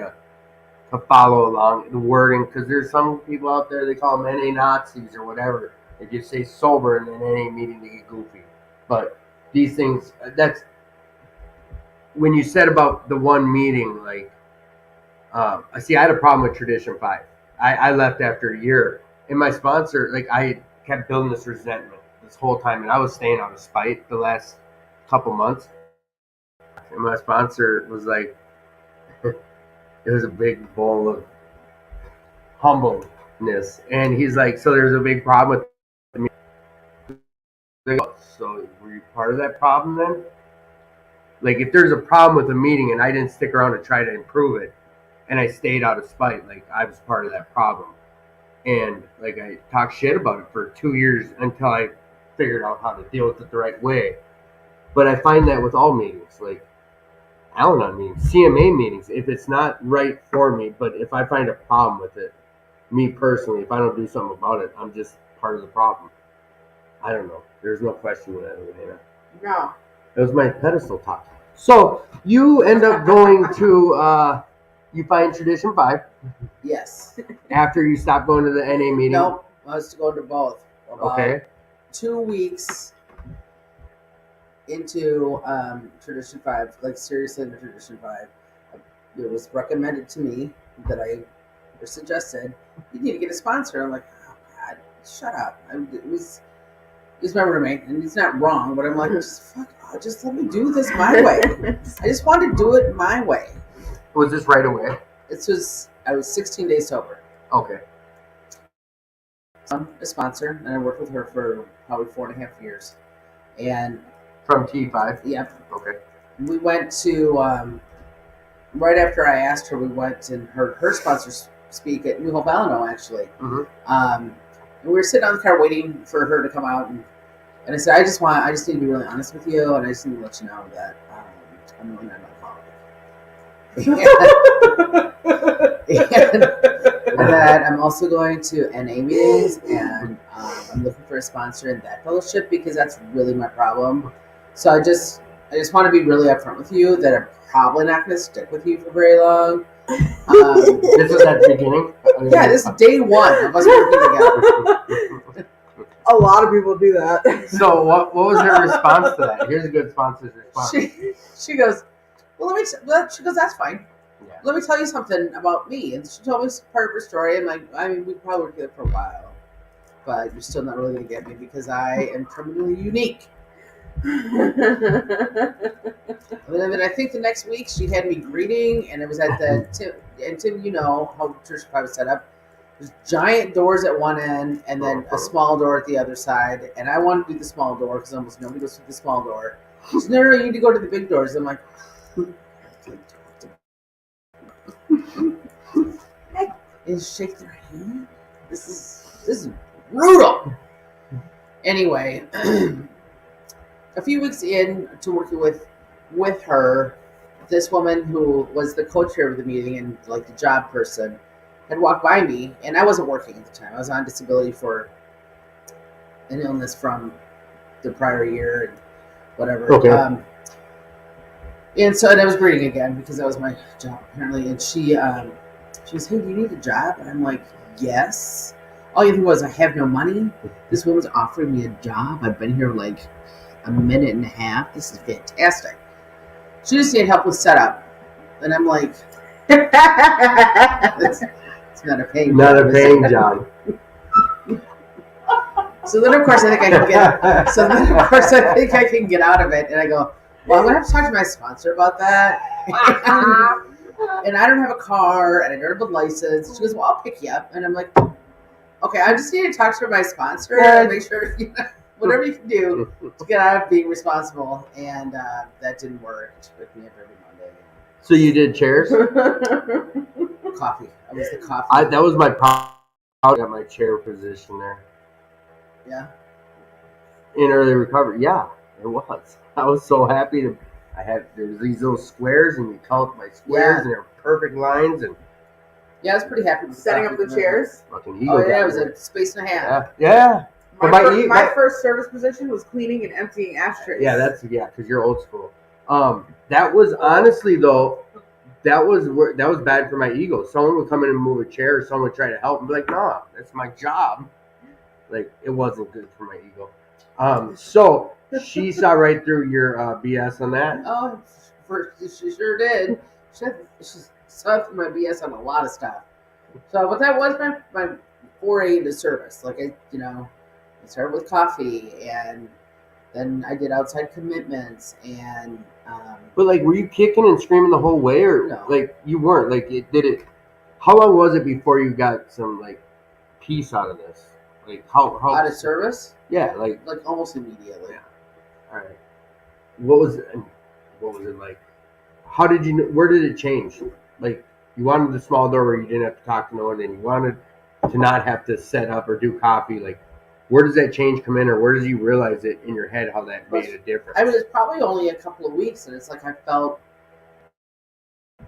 to follow along the wording, because there's some people out there, they call them NA Nazis or whatever. They just say sober and then NA meeting they get goofy. But these things, that's when you said about the one meeting, like, I had a problem with Tradition 5. I left after a year, and my sponsor, like, I kept building this resentment this whole time, and I was staying out of spite the last couple months. And my sponsor was like, it was a big bowl of humbleness. And he's like, so there's a big problem with me. So were you part of that problem then? Like, if there's a problem with a meeting and I didn't stick around to try to improve it, and I stayed out of spite, like, I was part of that problem. And, like, I talked shit about it for 2 years until I figured out how to deal with it the right way. But I find that with all meetings, like Al-Anon meetings, CMA meetings, if it's not right for me, but if I find a problem with it, me personally, if I don't do something about it, I'm just part of the problem. I don't know. There's no question with that, Elena. No. It was my pedestal talk. So you end up going to you find Tradition 5 Yes. after you stop going to the NA meeting. Nope. I was going to both. About Okay. 2 weeks into Tradition 5, like seriously into Tradition 5, it was recommended to me that or suggested, you need to get a sponsor. I'm like, oh God, shut up. He's my roommate, and he's not wrong, but I'm like, just let me do this my way. I just want to do it my way. Was this right away? I was 16 days sober. Okay. A sponsor, and I worked with her for probably 4.5 years. And from T5? Yep. Okay. We went to, right after I asked her, we went and heard her sponsor speak at New Hope, Illinois, actually. Mm-hmm. And we were sitting on the car waiting for her to come out, and I said, I just need to be really honest with you, and I just need to let you know that I'm really not an alcoholic. And that I'm also going to NA meetings, and I'm looking for a sponsor in that fellowship because that's really my problem. So I just want to be really upfront with you that I'm probably not going to stick with you for very long. This was at the beginning? Yeah, this is day one of us working together. A lot of people do that. So what was her response to that? Here's a good sponsor's response. She goes, she goes, that's fine. Yeah. Let me tell you something about me. And she told me part of her story. And we probably worked together for a while, but you're still not really going to get me because I am criminally unique. And then I think the next week she had me greeting, and it was at Tim, you know how Church 5 is set up. There's giant doors at one end, and then a small door at the other side. And I wanted to do the small door because almost nobody goes through the small door. She said, no, you need to go to the big doors. I'm like, and shake their hand. This is brutal. Anyway, a few weeks in to working with her, this woman who was the co-chair of the meeting and like the job person had walked by me, and I wasn't working at the time. I was on disability for an illness from the prior year and whatever. Okay. And I was greeting again because that was my job apparently. And she was, hey, do you need a job? And I'm like, yes. All you think was, I have no money. This woman's offering me a job. I've been here like a minute and a half. This is fantastic. She just needed help with setup. And I'm like, it's not a paying job. Not a paying job. So then, of course, I think I can get out of it. And I go, well, I'm going to have to talk to my sponsor about that. And I don't have a car, and I don't have a license. She goes, well, I'll pick you up. And I'm like, okay, I just need to talk to my sponsor and make sure, whatever you can do to get out of being responsible. And that didn't work. She picked me up every Monday. So you did chairs? Coffee. I was the coffee. That was my problem. I got my chair position there. Yeah. In early recovery. Yeah, it was. I was so happy to. There's these little squares, and you count my squares, and they're perfect lines, and yeah, I was pretty happy with setting up the chairs. Fucking Eagle. Oh yeah, it was a space and a half. Yeah. My first service position was cleaning and emptying ashtrays. Yeah, because you're old school. That was honestly though, that was bad for my ego. Someone would come in and move a chair, or someone would try to help and be like, "No, that's my job." Like it wasn't good for my ego. So she saw right through your BS on that. Oh, she sure did. She saw through my BS on a lot of stuff. So, but that was my foray into service. Like I started with coffee, and then I did outside commitments, and. But like, were you kicking and screaming the whole way, or no. Like you weren't? Like it? How long was it before you got some like peace out of this? Like how out of service? Yeah, like almost immediately. Yeah. All right. What was it like? How did you? Where did it change? Like you wanted the small door where you didn't have to talk to no one, and you wanted to not have to set up or do coffee. Like, where does that change come in, or where did you realize it in your head how that made a difference? I mean, it's probably only a couple of weeks, and it's like I felt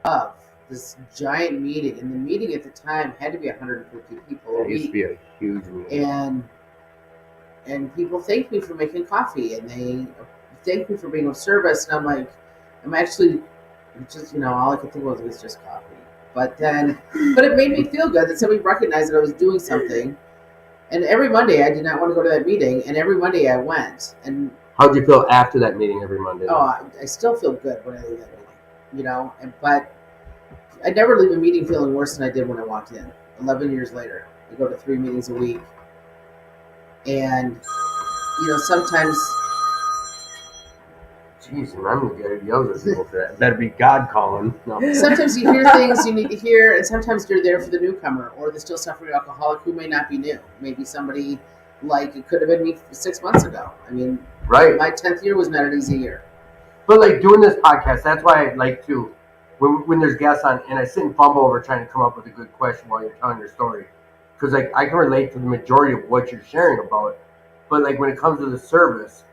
of this giant meeting, and the meeting at the time had to be 150 people a week. It used to be a huge meeting. And people thanked me for making coffee, and they thanked me for being of service, and I'm like, I'm actually just, all I could think was just coffee. But it made me feel good that somebody recognized that I was doing something. And every Monday, I did not want to go to that meeting, and every Monday I went. And how'd you feel after that meeting every Monday? I still feel good when I leave that meeting, but I never leave a meeting feeling worse than I did when I walked in. 11 years later, I go to 3 meetings a week, and sometimes. Jeez, and I'm gonna get yelled at people for that. That'd be God calling. No. Sometimes you hear things you need to hear, and sometimes you're there for the newcomer or the still suffering alcoholic who may not be new. Maybe somebody like it could have been me 6 months ago. I mean, right. My 10th year was not an easy year. But like doing this podcast, that's why I like to, when there's guests on, and I sit and fumble over trying to come up with a good question while you're telling your story, because like I can relate to the majority of what you're sharing about. But like when it comes to the service,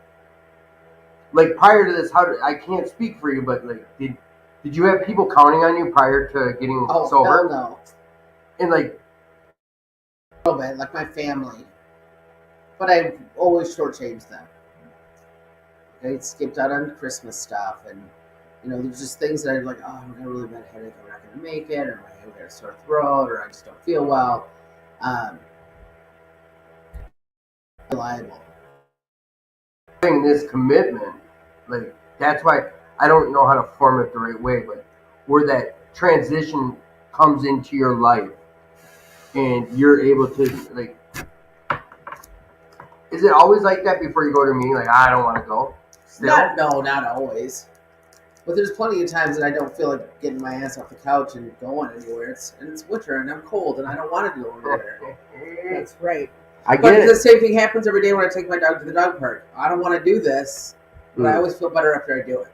like prior to this, I can't speak for you, but like did you have people counting on you prior to getting sober? Hell no. And like a little bit, like my family, but I always shortchanged them. I skipped out on Christmas stuff, and there's just things that I'm like, oh, I'm gonna really bad headache, I'm not gonna make it, or I got a sore throat, or I just don't feel well. Reliable. This commitment, like that's why I don't know how to form it the right way, but where that transition comes into your life, and you're able to like. Is it always like that before you go to a meeting? Like, I don't want to go. Not always. But there's plenty of times that I don't feel like getting my ass off the couch and going anywhere. It's winter and I'm cold and I don't want to go anywhere. That's right. But the same thing happens every day when I take my dog to the dog park. I don't want to do this, but I always feel better after I do it.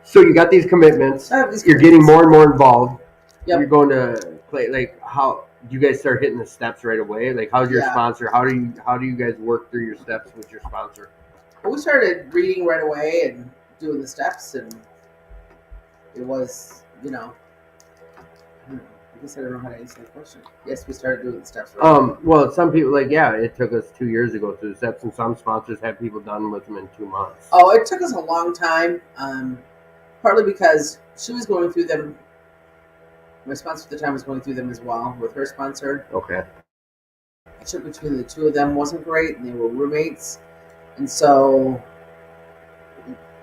So you got these commitments. You're getting more and more involved. Yep. You're going to play. Like, how do you guys start hitting the steps right away? Like, how's your sponsor? How do you guys work through your steps with your sponsor? Well, we started reading right away and doing the steps, and it was, I guess I don't know how to answer the question. Yes, we started doing the steps right away. Well, some people, it took us 2 years to go through the steps, and some sponsors have people done with them in 2 months. Oh, it took us a long time, partly because she was going through them. My sponsor at the time was going through them as well with her sponsor. Okay. The trip between the two of them wasn't great, and they were roommates. And so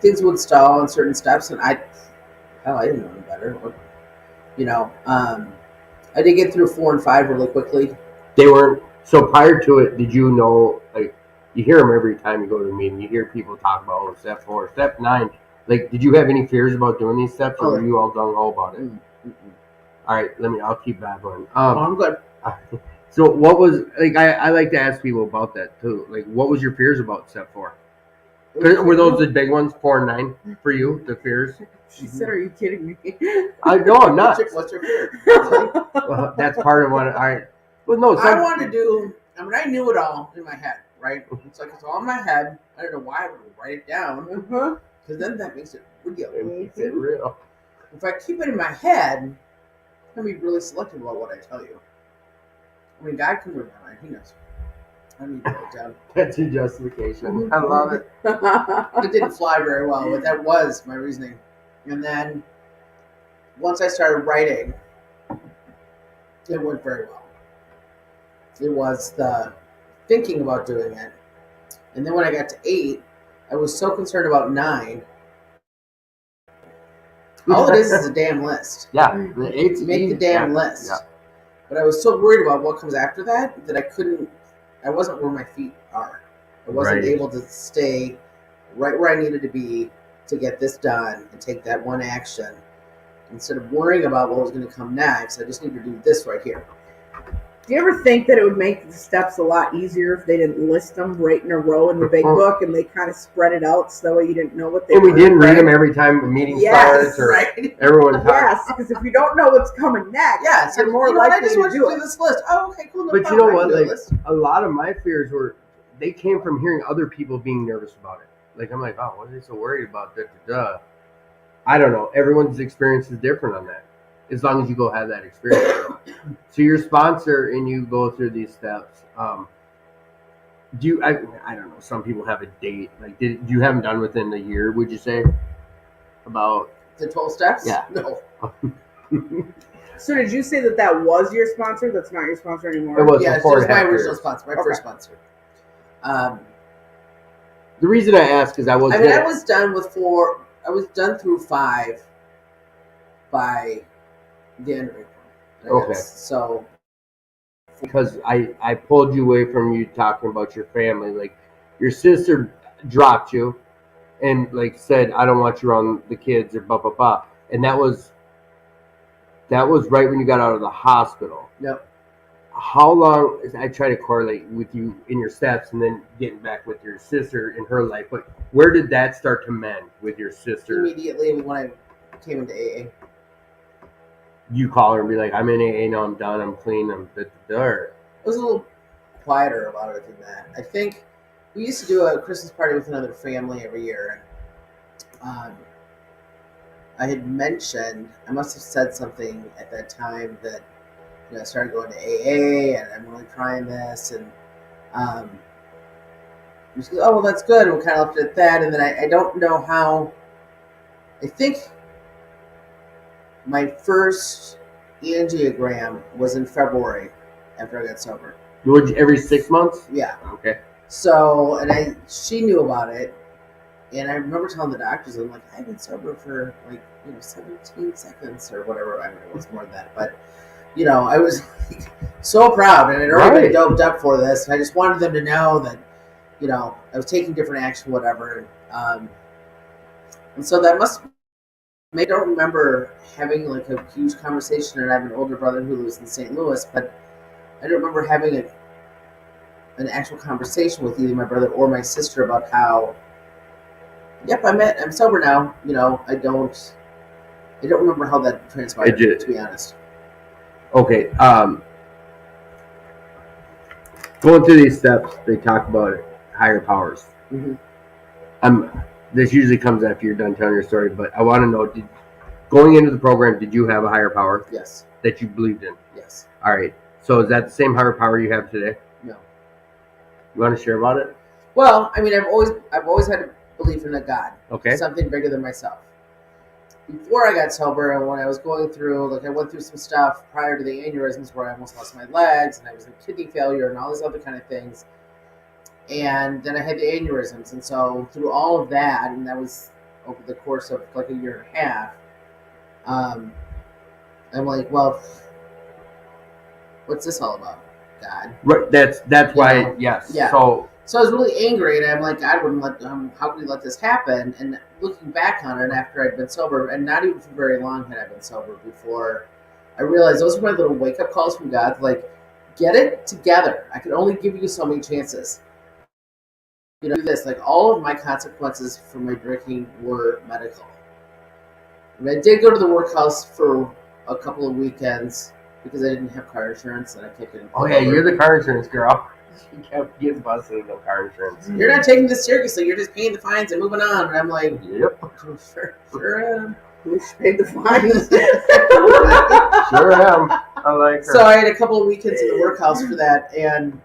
things would stall on certain steps, and I didn't know any better. I did get through 4 and 5 really quickly. They weren't, so prior to it, did you know, like, you hear them every time you go to a meeting, you hear people talk about, step 4, step 9. Like, did you have any fears about doing these steps, or were you all gung-ho about it? Mm-hmm. All right, I'll keep babbling. I'm good. So what was, like, I like to ask people about that too. Like, what was your fears about step 4? Were those the big ones, 4 and 9 for you, the fears? She said, are you kidding me? No, I'm not. What's your fear? Well, that's part of what, all right. Well, no. I want to do, I knew it all in my head, right? It's like, it's all in my head. I don't know why I would write it down. Because then that makes it real. It makes it real. If I keep it in my head, I'm going to be really selective about what I tell you. I mean, God can read my mind. He knows. I need to write it down. That's your justification. I love it. It didn't fly very well, but that was my reasoning. And then once I started writing, it went very well. It was the thinking about doing it. And then when I got to 8, I was so concerned about 9. All it is a damn list. Yeah. Make the damn list. Yeah. But I was so worried about what comes after that I wasn't where my feet are. I wasn't able to stay right where I needed to be to get this done and take that one action. Instead of worrying about what was going to come next, I just need to do this right here. Do you ever think that it would make the steps a lot easier if they didn't list them right in a row in the big book and they kind of spread it out so that way you didn't know what they were? And we didn't read them every time the meeting starts or everyone talks. Yes, because if you don't know what's coming next, you're more likely to do it. This list. Oh, okay, cool. But you know what? Like, a lot of my fears they came from hearing other people being nervous about it. Like, I'm like, oh, what are they so worried about? I don't know. Everyone's experience is different on that. As long as you go have that experience. So your sponsor and you go through these steps. Do you? I don't know. Some people have a date. Like, do you have them done within the year? Would you say? About The 12 steps? Yeah. No. So did you say that was your sponsor? That's not your sponsor anymore? It was Yeah, for it four was and a my half original years. sponsor, my Okay. first sponsor. The reason I ask is I was done with 4. I was done through 5 by the end of April. I Okay. guess. So because I pulled you away from you talking about your family. Like, your sister dropped you and like said, I don't want you around the kids or blah blah blah. And that was right when you got out of the hospital. Yep. How long? I try to correlate with you in your steps and then getting back with your sister in her life. But where did that start to mend with your sister? Immediately when I came into AA. You call her and be like, I'm in AA now, I'm done, I'm clean, I'm the dirt. It was a little quieter about it than that. I think we used to do a Christmas party with another family every year. I had mentioned, I must have said something at that time that I started going to AA and I'm really trying this. And she goes, oh, well, that's good. And we kind of left it at that. And then I don't know how, I think my first angiogram was in February after I got sober. Every 6 months? Yeah. Okay. So, and she knew about it. And I remember telling the doctors, I'm like, I've been sober for 17 seconds or whatever. I mean, it was more than that. But, I was so proud. And I'd already been doped up for this. And I just wanted them to know that, I was taking different action, whatever. And so that I don't remember having like a huge conversation. And I have an older brother who lives in St. Louis. But I don't remember having an actual conversation with either my brother or my sister about how, yep, I'm sober now. I don't remember how that transpired, to be honest. Okay. Going through these steps, they talk about higher powers. Mm-hmm. This usually comes after you're done telling your story, but I want to know, going into the program, did you have a higher power? Yes. That you believed in? Yes. All right. So is that the same higher power you have today? No. You want to share about it? Well, I mean, I've always had a belief in a God. Okay. Something bigger than myself. Before I got sober, and when I was going through, I went through some stuff prior to the aneurysms where I almost lost my legs, and I was in kidney failure, and all these other kind of things. And then I had the aneurysms, and so through all of that, and that was over the course of a year and a half. I'm like, well, what's this all about, God? Right. That's why. Yes. Yeah. So I was really angry, and I'm like, God wouldn't let. How could He let this happen? And looking back on it, after I'd been sober, and not even for very long had I been sober before, I realized those were my little wake up calls from God. Like, get it together. I can only give you so many chances. Do this. Like, all of my consequences for my drinking were medical. And I did go to the workhouse for a couple of weekends because I didn't have car insurance, and I kept getting. Oh yeah, you're the car insurance girl. You kept getting busted with no car insurance. You're not taking this seriously. You're just paying the fines and moving on. And I'm like, yep. Sure am. We paid the fines. Sure am. I like her. So I had a couple of weekends in the workhouse for that, and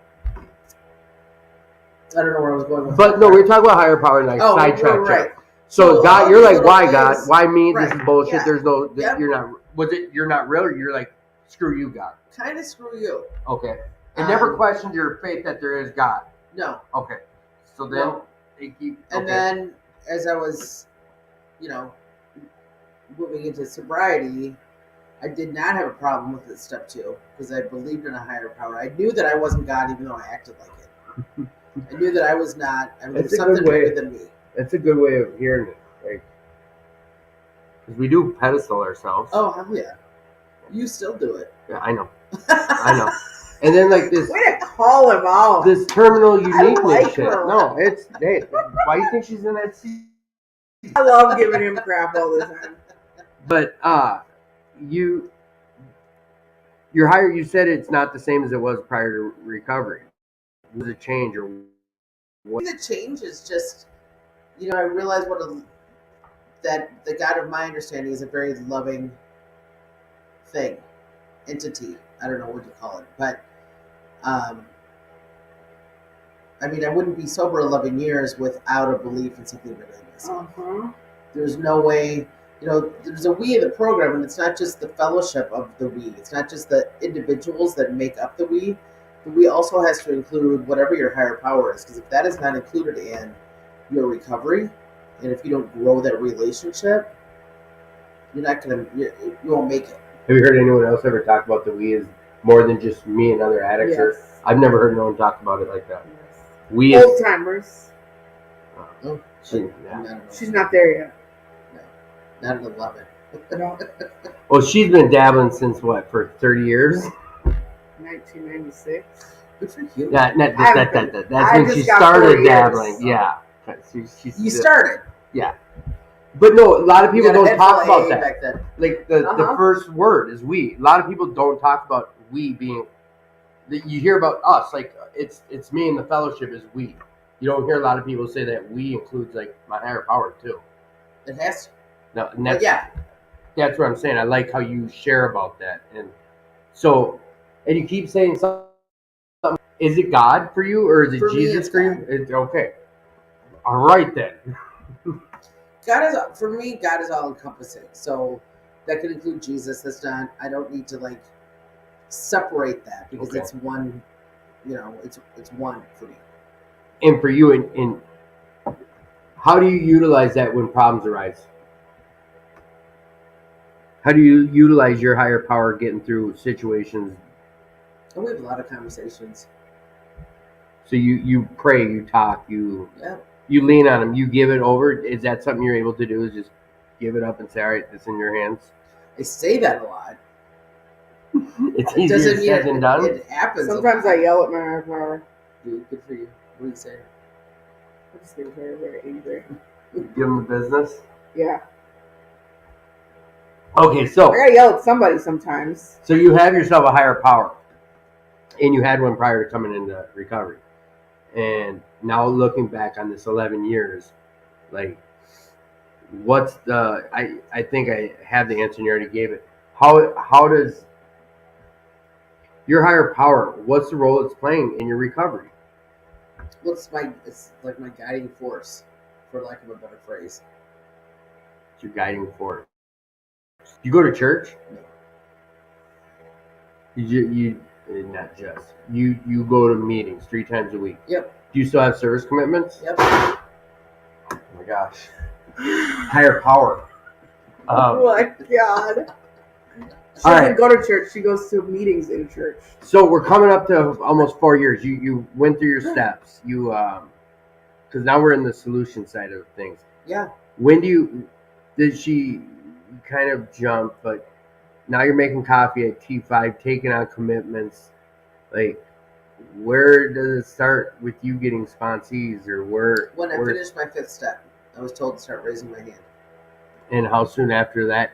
I don't know where I was going with that. But no, we're talking about higher power, like sidetrack. Right. So God, you're like, why God? Why me? Right. This is bullshit. Yeah. There's no. Yep. You're not. Was it? You're not real. Or you're like, screw you, God. Kind of screw you. Okay. It never questioned your faith that there is God. No. Okay. So then they keep. And then as I was, moving into sobriety, I did not have a problem with it, step 2, because I believed in a higher power. I knew that I wasn't God, even though I acted like it. I knew that I was not. I mean, there was something bigger than me. That's a good way of hearing it, like, because we do pedestal ourselves. Oh hell yeah! You still do it. Yeah, I know. I know. And then like this. Way to call him out. This terminal uniqueness like shit. her. No, it's hey. Why do you think she's in that seat? I love giving him crap all the time. But you're higher. You said it's not the same as it was prior to recovery. Was it change or what? The change is just, I realize that the God of my understanding is a very loving entity. I don't know what you call it, but I mean, I wouldn't be sober 11 years without a belief in something bigger than myself. Uh-huh. There's no way, there's a we in the program, and it's not just the fellowship of the we. It's not just the individuals that make up the we. The we also has to include whatever your higher power is, because if that is not included in your recovery, and if you don't grow that relationship, you're not gonna, you won't make it. Have you heard anyone else ever talk about the we as more than just me and other addicts? Yes. Or I've never heard no one talk about it like that. Yes. We Old is timers. Yeah. She's not there yet. Not at 11. No. well, she's been dabbling since what, for 30 years? 1996. Good for you. That's I when she just got 4 started years. dabbling. Yeah. You started. Yeah. But no, a lot of people You got a don't head talk full of about AA that. back then. Like the Uh-huh. first word is we. A lot of people don't talk about we being. You hear about us, like it's me and the fellowship is we. You don't hear a lot of people say that we includes like my higher power too. It has to. No, and But that's what I'm saying. I like how you share about that, and so, and you keep saying something. Is it God for you, or is it For me, Jesus it's for God. you? Okay, all right then. For me, God is all encompassing. So that could include Jesus. That's not. I don't need to like separate that because Okay. it's one. It's one for me. And for you, in how do you utilize that when problems arise? How do you utilize your higher power getting through situations? And we have a lot of conversations. So you pray, you talk, you Yeah. lean on them, you give it over. Is that something you're able to do? Is just give it up and say, all right, it's in your hands? I say that a lot. It's It easier doesn't said than mean done. it happens. Sometimes a I lot. yell at my higher power. Dude, good for you. What do you say? I just get very, very angry. Give them the business. Yeah. Okay, I so gotta yell at somebody sometimes. you have yourself a higher power, and you had one prior to coming into recovery, and now looking back on this 11 years, like, what's the? I think I have the answer, and you already gave it. How does your higher power? What's the role it's playing in your recovery? Well, it's like my guiding force, for lack of a better phrase. It's your guiding force. You go to church? No. You not just you go to meetings 3 times a week. Yep. Do you still have service commitments? Yep. Oh my gosh. Higher power. Oh my God. She All doesn't right. go to church. She goes to meetings in church. So we're coming up to almost 4 years. You went through your steps. You because now we're in the solution side of things. Yeah. When did she kind of jump? But now you're making coffee at T5, taking on commitments. Like, where does it start with you getting sponsees, or where? When I finished my 5th step, I was told to start raising my hand. And how soon after that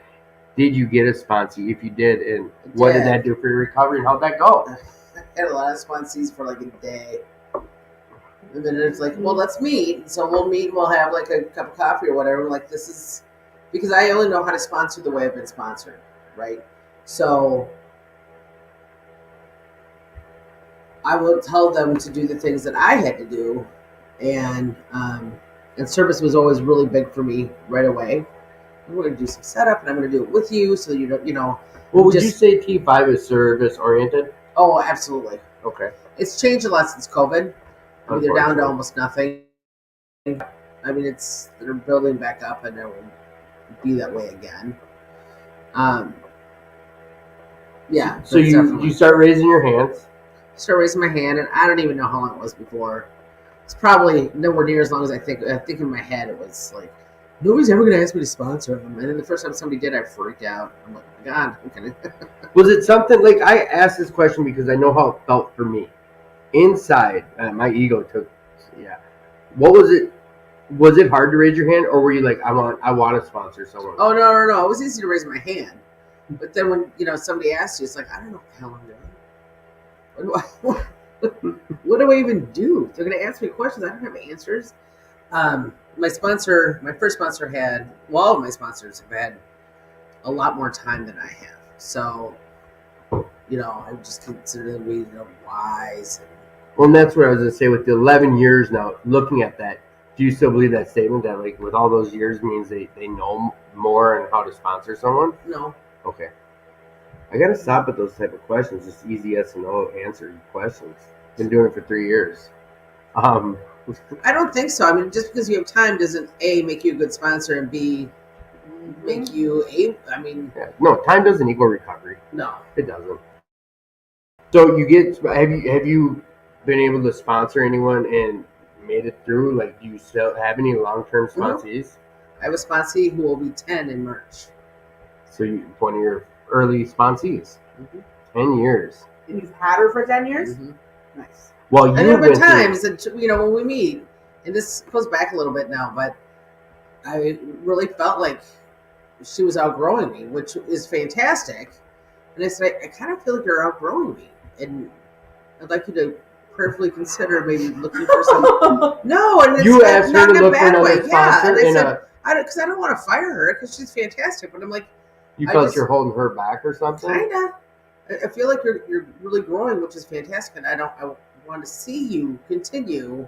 did you get a sponsee? If you did, and what did that do for your recovery, and how'd that go? I had a lot of sponsees for like a day. And then it's like, well, let's meet. So we'll meet and we'll have like a cup of coffee or whatever. Like, this is because I only know how to sponsor the way I've been sponsored, right? So I will tell them to do the things that I had to do, and service was always really big for me right away. I'm going to do some setup, and I'm going to do it with you, so you know. Well, would you say T5 is service oriented? Oh, absolutely. Okay. It's changed a lot since COVID. I mean, they're down to almost nothing. I mean, they're building back up, and it will be that way again. Yeah. So you start raising your hands. Start raising my hand, and I don't even know how long it was before. It's probably nowhere near as long as I think. I think in my head it was like, nobody's ever going to ask me to sponsor them. And then the first time somebody did, I freaked out. I'm like, oh my God, okay. Was it something like, I asked this question because I know how it felt for me. Inside, my ego took, yeah. What was it? Was it hard to raise your hand, or were you like, I want to sponsor someone? Oh, no. It was easy to raise my hand. But then when, somebody asks you, it's like, I don't know what the hell I'm doing. What do I even do? They're going to ask me questions. I don't have answers. My first sponsor had, well, all of my sponsors have had a lot more time than I have. So, I would just consider them wise. Well, and that's what I was going to say. With the 11 years now, looking at that, do you still believe that statement that, like, with all those years means they know more and how to sponsor someone? No. Okay. I got to stop with those type of questions. Just easy yes and no answer questions. Been doing it for 3 years. I don't think so. I mean, just because you have time doesn't A, make you a good sponsor, and B, make you I mean, yeah. No, time doesn't equal recovery. no. It doesn't. So have you been able to sponsor anyone and made it through? Like, do you still have any long-term sponsees? I have a sponsee who will be 10 in March. So you one of your early sponsees. 10 years. And you've had her for 10 years? Nice. Well, And there have been times that, when we meet, and this goes back a little bit now, but I really felt like she was outgrowing me, which is fantastic. And I said, I kind of feel like you're outgrowing me, and I'd like you to prayerfully consider maybe looking for some. No, and it's You asked her not to in a look for bad way. another Yeah, sponsor. and I in said, a, because I don't want to fire her because she's fantastic, but I'm like, you I felt just- you're holding her back or something? kinda. I feel like you're really growing, which is fantastic, and I want to see you continue.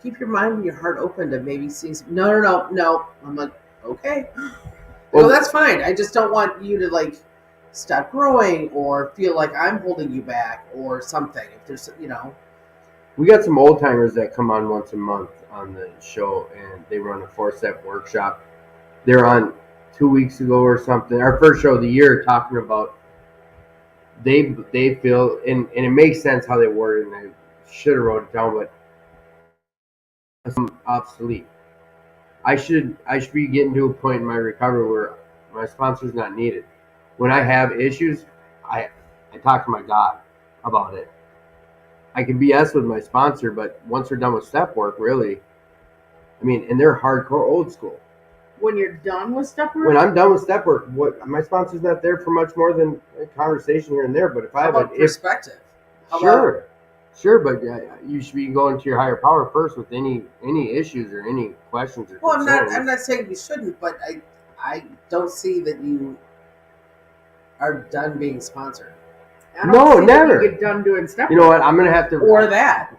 Keep your mind and your heart open to maybe seeing some. No. I'm like, okay. Well, that's fine. I just don't want you to like stop growing or feel like I'm holding you back or something. If there's, We got some old timers that come on once a month on the show, and they run a 4-step workshop. They're on 2 weeks ago or something. Our first show of the year, talking about they feel, and it makes sense how they word it, and I should have wrote it down, but I'm obsolete. I should be getting to a point in my recovery where my sponsor's not needed. When I have issues, I talk to my God about it. I can BS with my sponsor, but once we're done with step work, really, I mean, and they're hardcore old school. When you're done with step work? When I'm done with step work, my sponsor's not there for much more than a conversation here and there. But if I how have about perspective? Sure, but you should be going to your higher power first with any issues or any questions or Well, concerns. I'm not saying you shouldn't, but I don't see that you are done being sponsored. I don't No, see that never. You get done doing step You know work. what? I'm gonna have to. Or that.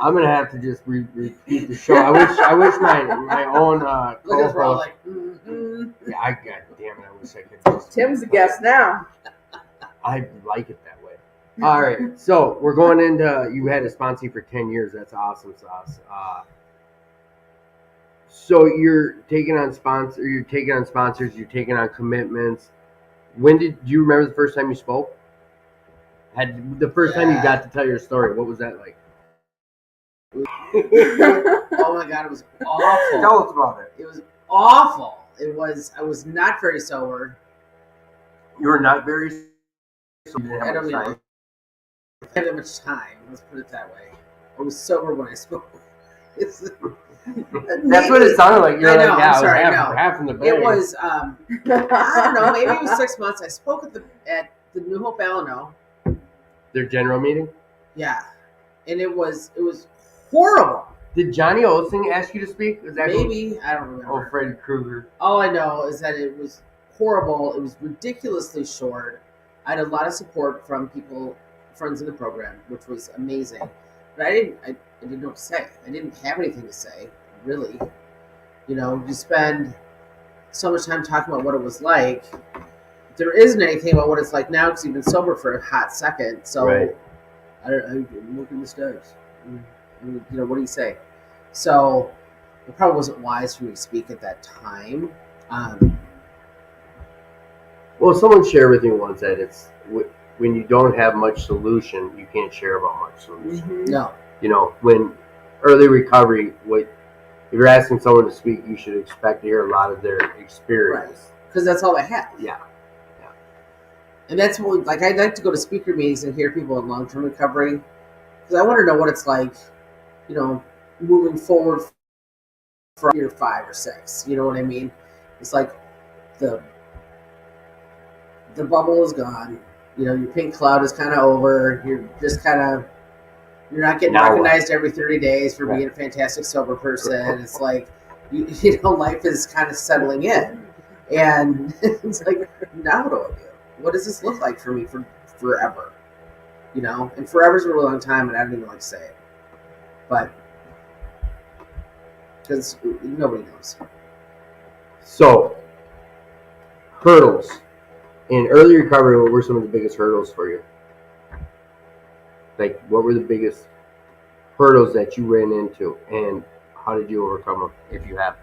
I'm gonna have to just repeat the show. I wish my own Look at us, we're all co-host. like, Yeah, God damn it! I wish I could. Just, Tim's a guest now. I like it that way. All right, so we're going into. You had a sponsee for 10 years. That's awesome sauce. So you're taking on sponsors. You're taking on commitments. When do you remember the first time you spoke? Had the first time you got to tell your story? What was that like? oh my God, it was awful. Tell us about it. It was awful. I was not very sober. You were not very. So you didn't I have don't much time. have that much time. Let's put it that way. I was sober when I spoke. That's what it sounded like. You're I like, know, yeah, I'm sorry, I was no. half in the bag. It was, I don't know, maybe it was 6 months. I spoke at the New Hope Alano. Their general meeting. Yeah, and it was horrible. Did Johnny Olsen ask you to speak? Was that Maybe I don't remember. Oh, Freddy Krueger. All I know is that it was horrible. It was ridiculously short. I had a lot of support from friends in the program, which was amazing. But I didn't know what to say. I didn't have anything to say, really. You spend so much time talking about what it was like. There isn't anything about what it's like now because you've been sober for a hot second. So Right. I'm looking at the stairs. What do you say? So it probably wasn't wise for me to speak at that time. Well, someone shared with me once that it's when you don't have much solution, you can't share about much solution. No. When early recovery, if you're asking someone to speak, you should expect to hear a lot of their experience. Because that's all I have. Yeah. And that's what, I'd like to go to speaker meetings and hear people in long-term recovery because I want to know what it's like, moving forward from year 5 or 6. You know what I mean? It's like the bubble is gone. Your pink cloud is kind of over. You're just you're not getting recognized every 30 days for being a fantastic sober person. It's like, life is kind of settling in. And it's like, now what do I do? What does this look like for me for forever? you know, and forever's a really long time, and I don't even like to say it, but because nobody knows. So, hurdles. In early recovery, what were some of the biggest hurdles for you? Like, what were the biggest hurdles that you ran into, and how did you overcome them, if you have?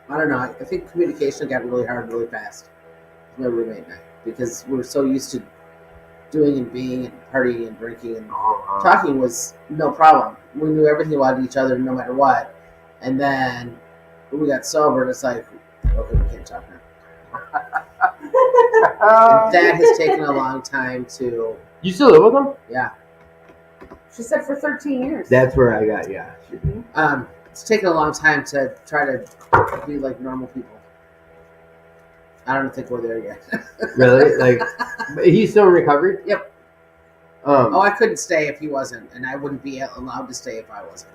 I don't know. I think communication got really hard really fast with my roommate and I, because we were so used to doing and being and partying and drinking, and talking was no problem. We knew everything about each other no matter what. And then when we got sober, it's like, okay, we can't talk now. And that has taken a long time to. You still live with them? Yeah. She said for 13 years. That's where I got, yeah. It's taken a long time to try to be like normal people. I don't think we're there yet. Really? Like, he's still in recovery? Yep. I couldn't stay if he wasn't, and I wouldn't be allowed to stay if I wasn't.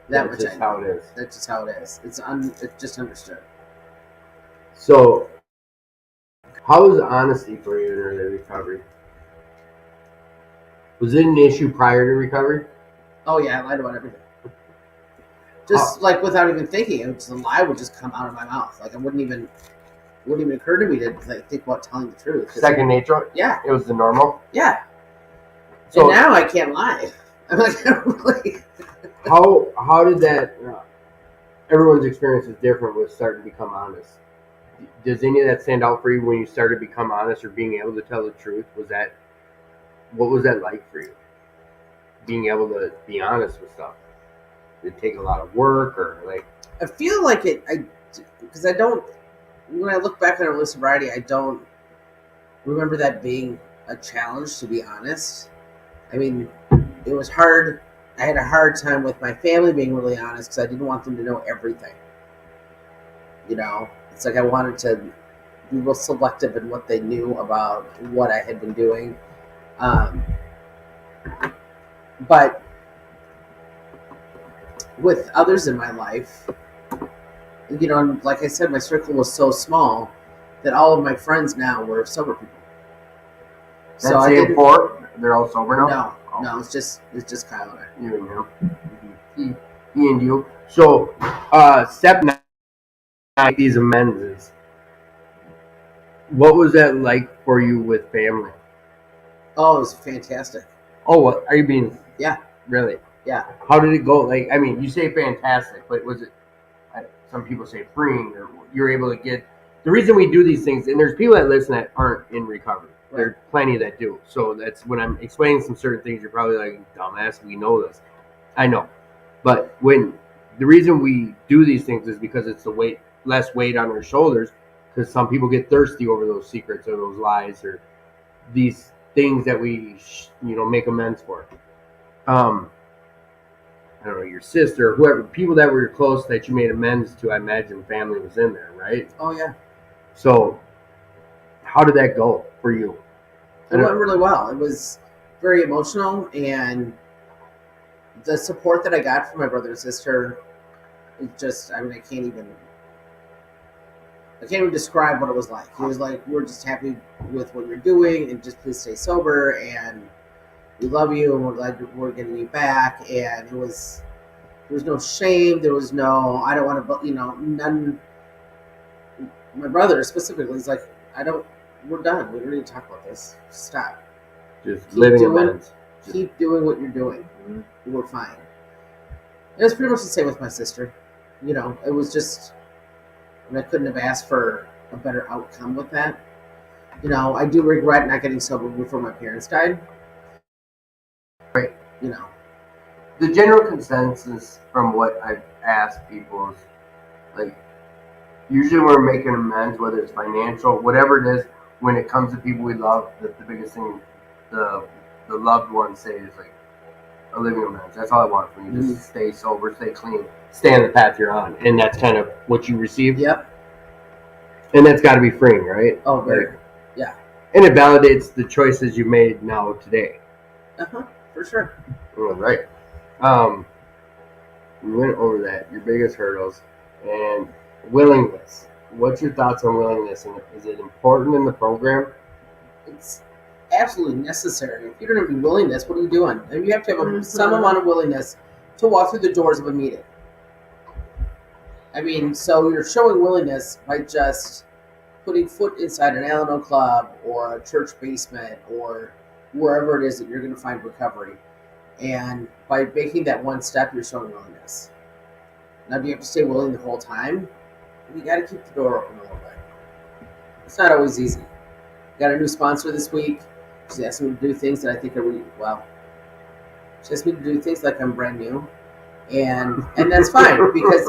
That's just how it is. That's just how it is. It's just understood. So, how was honesty for you in early recovery? Was it an issue prior to recovery? Oh yeah, I lied about everything. Just like without even thinking, a lie would just come out of my mouth. Like it wouldn't even occur to me to like think about telling the truth. Second nature? Yeah. It was the normal? Yeah. So and now I can't lie. I'm like, really. How did that? Everyone's experience is different with starting to become honest. Does any of that stand out for you when you started to become honest or being able to tell the truth? What was that like for you? Being able to be honest with stuff. Did it take a lot of work or like? I feel like it. Because I don't. When I look back on early sobriety, I don't remember that being a challenge. To be honest, I mean, it was hard. I had a hard time with my family being really honest because I didn't want them to know everything. You know, it's like I wanted to be real selective in what they knew about what I had been doing. But with others in my life, you know, like I said, my circle was so small that all of my friends now were sober people. So I didn't. Four? They're all sober now. No, it's just Kyle and I. You and him. He and you. So, step 9, these amends. What was that like for you with family? Oh, it was fantastic. Oh, what are you being? Yeah. Really? Yeah. How did it go? Like, I mean, you say fantastic, but was it? Some people say freeing, or you're able to get. The reason we do these things, and there's people that listen that aren't in recovery. Right. There are plenty that do. So that's when I'm explaining some certain things. You're probably like, dumbass, we know this. I know, but when the reason we do these things is because it's less weight on our shoulders. Because some people get thirsty over those secrets or those lies or these things that we, make amends for. I don't know, your sister, whoever, people that were close that you made amends to, I imagine family was in there, right? Oh, yeah. So, how did that go for you? It went really well. It was very emotional, and the support that I got from my brother and sister, it just, I mean, I can't even describe what it was like. It was like, we're just happy with what you're doing, and just please stay sober, and we love you, and we're glad we're getting you back. And there was no shame. There was no, I don't want to, none. My brother specifically is like, we're done. We don't need to talk about this. Stop. Just living amends. Keep doing what you're doing. Mm-hmm. We're fine. It was pretty much the same with my sister. It was just, I couldn't have asked for a better outcome with that. I do regret not getting sober before my parents died. Right. The general consensus from what I've asked people is, like, usually we're making amends, whether it's financial, whatever it is, when it comes to people we love, the biggest thing the loved ones say is, like, a living amends. That's all I want from you. Just stay sober, stay clean, stay on the path you're on. And that's kind of what you receive. Yep. And that's got to be freeing, right? Oh, very. Yeah. And it validates the choices you made now today. Uh-huh. For sure. All right. We went over that, your biggest hurdles, and willingness. What's your thoughts on willingness? And is it important in the program? it's absolutely necessary. If you don't have any willingness, what are you doing? And you have to have some amount of willingness to walk through the doors of a meeting. I mean, so you're showing willingness by just putting foot inside an Alano club or a church basement or wherever it is that you're going to find recovery. And by making that one step, you're showing willingness. Now, do you have to stay willing the whole time? You got to keep the door open a little bit. It's not always easy. Got a new sponsor this week. She's asked me to do things that I think are really well. She asked me to do things like I'm brand new, and that's fine because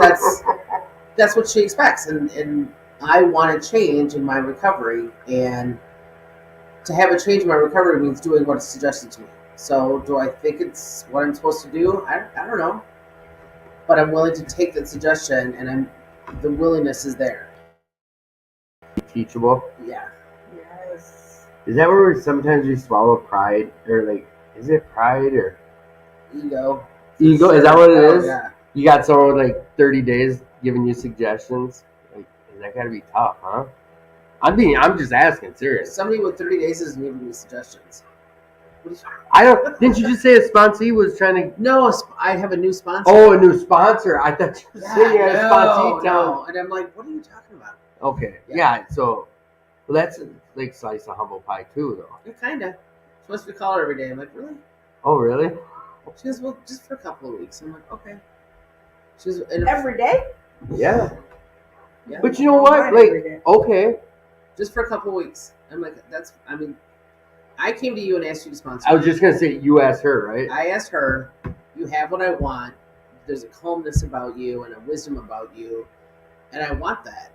that's what she expects, and I want to change in my recovery, and to have a change in my recovery means doing what is suggested to me. So, do I think it's what I'm supposed to do? I don't know, but I'm willing to take that suggestion, and the willingness is there. Teachable. Yeah. Yes. Is that where sometimes we swallow pride, or like, is it pride or Ego. ego? Is that what it is? Yeah. You got someone with like 30 days giving you suggestions. Like, that gotta be tough, huh? I'm just asking, serious. Somebody with 30 days isn't giving me suggestions. I don't. Didn't you just say a sponsee was trying to? No, I have a new sponsor. Oh, a new sponsor. I thought you were saying you had a sponsee. No. And I'm like, what are you talking about? Okay. Yeah. So, well, that's like slice of humble pie too, though. Yeah, kind of. She wants me to call her every day. I'm like, really? Oh, really? She goes, well, just for a couple of weeks. I'm like, okay. She's Every day? Yeah. Yeah. But you know what? Like, okay. Just for a couple of weeks. I'm like, I came to you and asked you to sponsor. I was just gonna say you asked her, right? I asked her, you have what I want. There's a calmness about you and a wisdom about you, and I want that.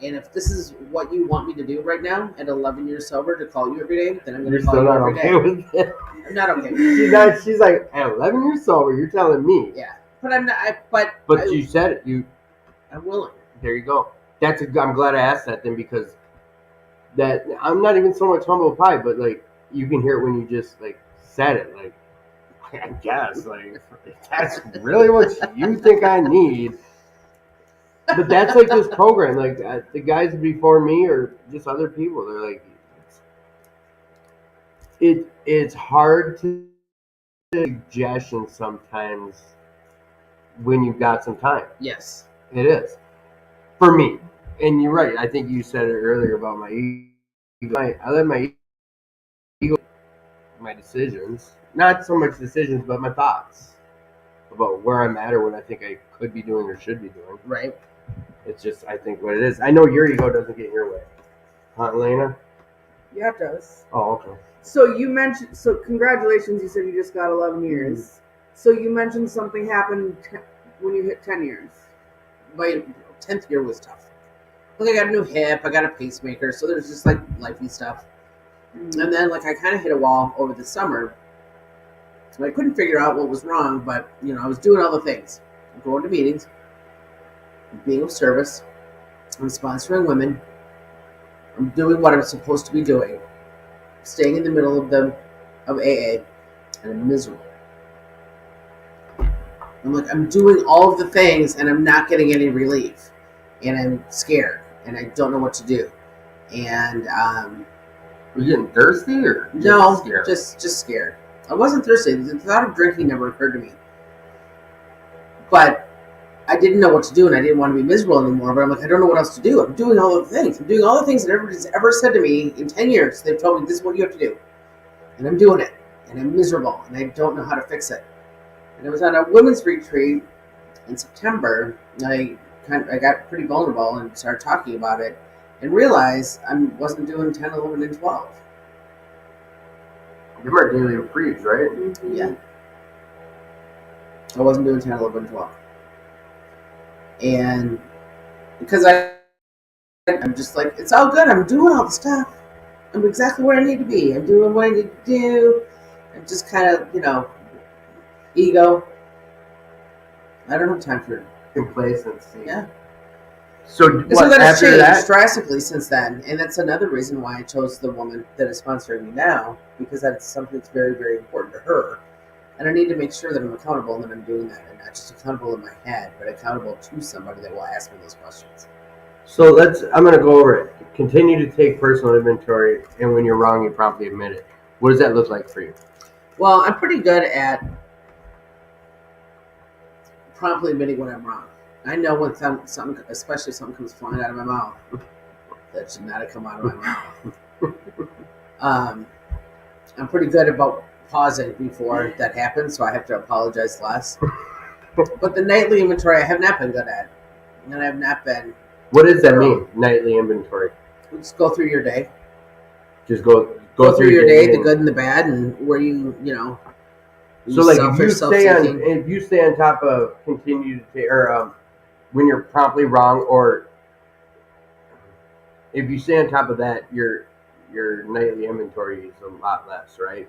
And if this is what you want me to do right now at 11 years sober to call you every day, then I'm going to call you every day. You're still not okay with it? I'm not okay with it. She's like, at 11 years sober, you're telling me. Yeah. But I'm not, but you said it. I'm willing. There you go. I'm glad I asked that then, because that I'm not even so much humble pie, but like you can hear it when you just like said it. Like, I guess like that's really what you think I need. But that's like this program. Like the guys before me or just other people, they're like, it's hard to suggestion sometimes when you've got some time. Yes. It is. For me. And you're right. I think you said it earlier about my ego. I let my ego my decisions. Not so much decisions, but my thoughts about where I'm at or what I think I could be doing or should be doing. Right. It's just, I think, what it is. I know your ego doesn't get in your way. Huh, Elena? Yeah, it does. Oh, okay. So you mentioned, congratulations, you said you just got 11 years. Mm-hmm. So you mentioned something happened when you hit 10 years. My 10th year was tough. Like, I got a new hip, I got a pacemaker, so there's just like lifey stuff. Mm-hmm. And then like I kind of hit a wall over the summer. So I couldn't figure out what was wrong, but I was doing all the things. I'm going to meetings, being of service, I'm sponsoring women, I'm doing what I'm supposed to be doing, staying in the middle of AA, and I'm miserable. I'm like, I'm doing all of the things and I'm not getting any relief. And I'm scared and I don't know what to do. And were you getting thirsty or no, scared? just scared. I wasn't thirsty. The thought of drinking never occurred to me. But I didn't know what to do and I didn't want to be miserable anymore. But I'm like, I don't know what else to do. I'm doing all the things. I'm doing all the things that everybody's ever said to me in 10 years. They've told me this is what you have to do. And I'm doing it. And I'm miserable. And I don't know how to fix it. And I was on a women's retreat in September. I got pretty vulnerable and started talking about it and realized I wasn't doing 10, 11, and 12. You're our daily reprieves, right? Mm-hmm. Yeah. I wasn't doing 10, 11, and 12. And because I'm just like, it's all good. I'm doing all the stuff. I'm exactly where I need to be. I'm doing what I need to do. I'm just kind of, ego. I don't have time for complacency. Yeah. So that has changed drastically since then, and that's another reason why I chose the woman that is sponsoring me now, because that's something that's very, very important to her, and I need to make sure that I'm accountable and that I'm doing that, and not just accountable in my head, but accountable to somebody that will ask me those questions. So I'm going to go over it. Continue to take personal inventory, and when you're wrong, you promptly admit it. What does that look like for you? Well, I'm pretty good at promptly admitting when I'm wrong. I know when something, especially something comes flying out of my mouth, that should not have come out of my mouth. I'm pretty good about pausing before that happens, so I have to apologize less. But the nightly inventory, I have not been good at, and I have not been. What does that mean? Nightly inventory. Just go through your day. Just go through your day, the good and the bad, and where you know. So like if you stay on top of continue to take, or when you're promptly wrong, or if you stay on top of that, your nightly inventory is a lot less, right?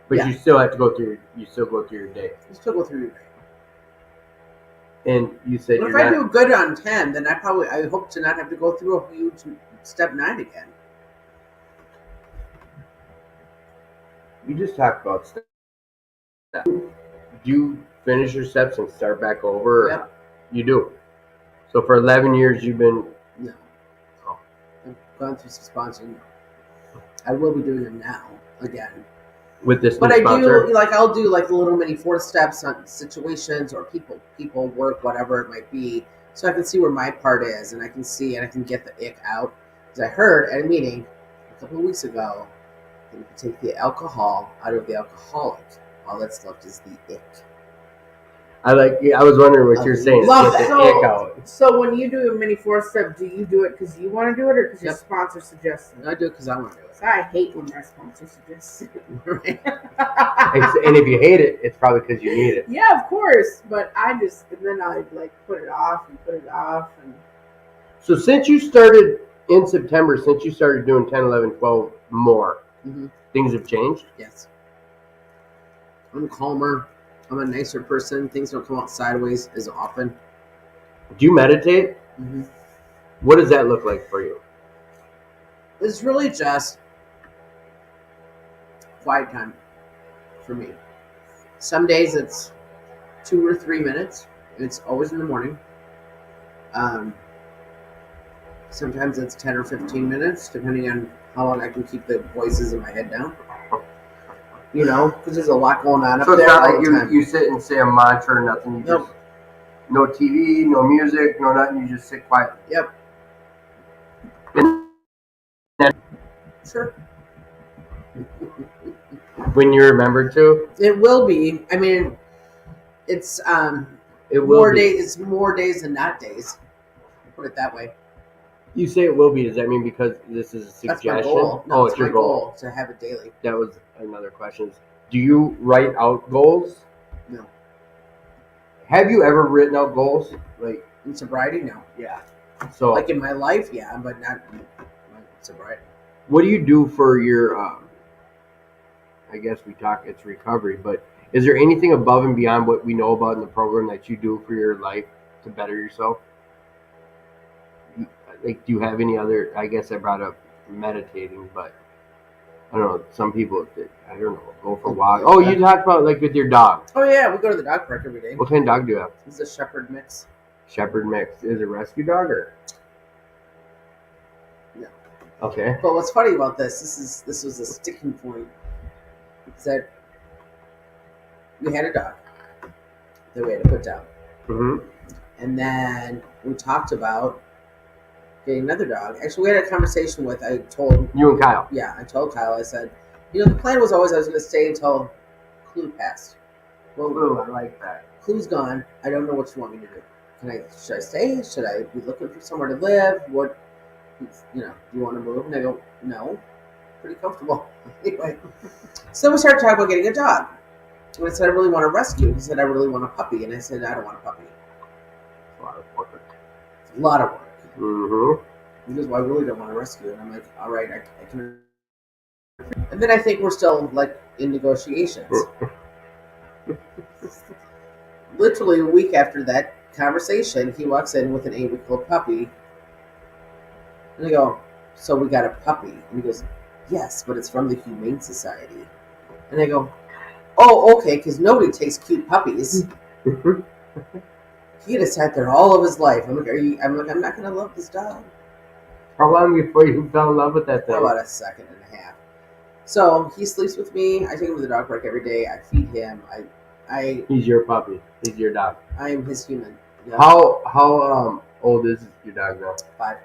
But you still have to go through. You still go through your day. You still go through your day. And you said if I do good on 10, then I hope to not have to go through a huge step 9 again. You just talked about steps. Do you finish your steps and start back over? Yep. You do. So for 11 years you've been... No. Oh. I've gone through some sponsoring. I will be doing them now, again. With this but new sponsor? I'll do like the little mini 4 steps on situations or people, work, whatever it might be, so I can see where my part is, and I can see and I can get the ick out. Because I heard at a meeting a couple of weeks ago that you can take the alcohol out of the alcoholic. All that's left is the ick. I was wondering what you're saying. Love get the ick out. So when you do a mini 4 step, do you do it because you want to do it or because your sponsor suggests it? I do it because I want to do it. So I hate when my sponsor suggests it. Right. And if you hate it, it's probably because you need it. Yeah, of course. But and then I put it off. And so since you started in September, since you started doing 10, 11, 12 more, things have changed? Yes. I'm calmer. I'm a nicer person. Things don't come out sideways as often. Do you meditate? Mm-hmm. What does that look like for you? It's really just quiet time for me. Some days it's 2 or 3 minutes. It's always in the morning. Sometimes it's 10 or 15 minutes, depending on how long I can keep the voices in my head down. You know, because there's a lot going on up there. So it's not like you sit and say a mantra or nothing. You just, no TV, no music, no nothing. You just sit quietly. Yep. Sure. When you remember to? It will be. I mean, it's It's more days than not days. Put it that way. You say it will be. Does that mean because this is a suggestion? That's my goal. No, it's your goal to have it daily. That was another question. Do you write out goals? No. Have you ever written out goals? Like in sobriety? No. Yeah. So like in my life, yeah, but not in my sobriety. What do you do for your? I guess it's recovery, but is there anything above and beyond what we know about in the program that you do for your life to better yourself? Like, do you have any other? I guess I brought up meditating, but I don't know. Some people, I don't know, go for a walk. Oh, you talked about like with your dog. Oh yeah, we go to the dog park every day. What kind of dog do you have? It's a shepherd mix. Shepherd mix. Is it a rescue dog or? No. Okay. But what's funny about this was a sticking point. Is that we had a dog that we had to put down. Mm-hmm. And then we talked about getting another dog. Actually, we had a conversation I told... You and Kyle? Yeah, I told Kyle, I said, the plan was always I was going to stay until Clue passed. Well, Clue, I like that. Clue's gone. I don't know what you want me to do. Should I stay? Should I be looking for somewhere to live? What, do you want to move? And I go, no. Pretty comfortable. Anyway. So we started talking about getting a dog. And I said, I really want a rescue. He said, I really want a puppy. And I said, I don't want a puppy. A lot of work. A lot of work. Mm-hmm. He goes, well, I really don't want a rescue. And I'm like, all right, I can. And then I think we're still in negotiations. Literally a week after that conversation, he walks in with an 8-week-old puppy. And I go, so we got a puppy. And he goes, yes, but it's from the Humane Society. And I go, oh, okay, because nobody takes cute puppies. He had sat there all of his life. I'm like, I'm not gonna love this dog. How long before you fell in love with that thing? About a second and a half. So he sleeps with me. I take him to the dog park every day. I feed him. He's your puppy. He's your dog. I am his human. Yeah. How old is your dog now? 5.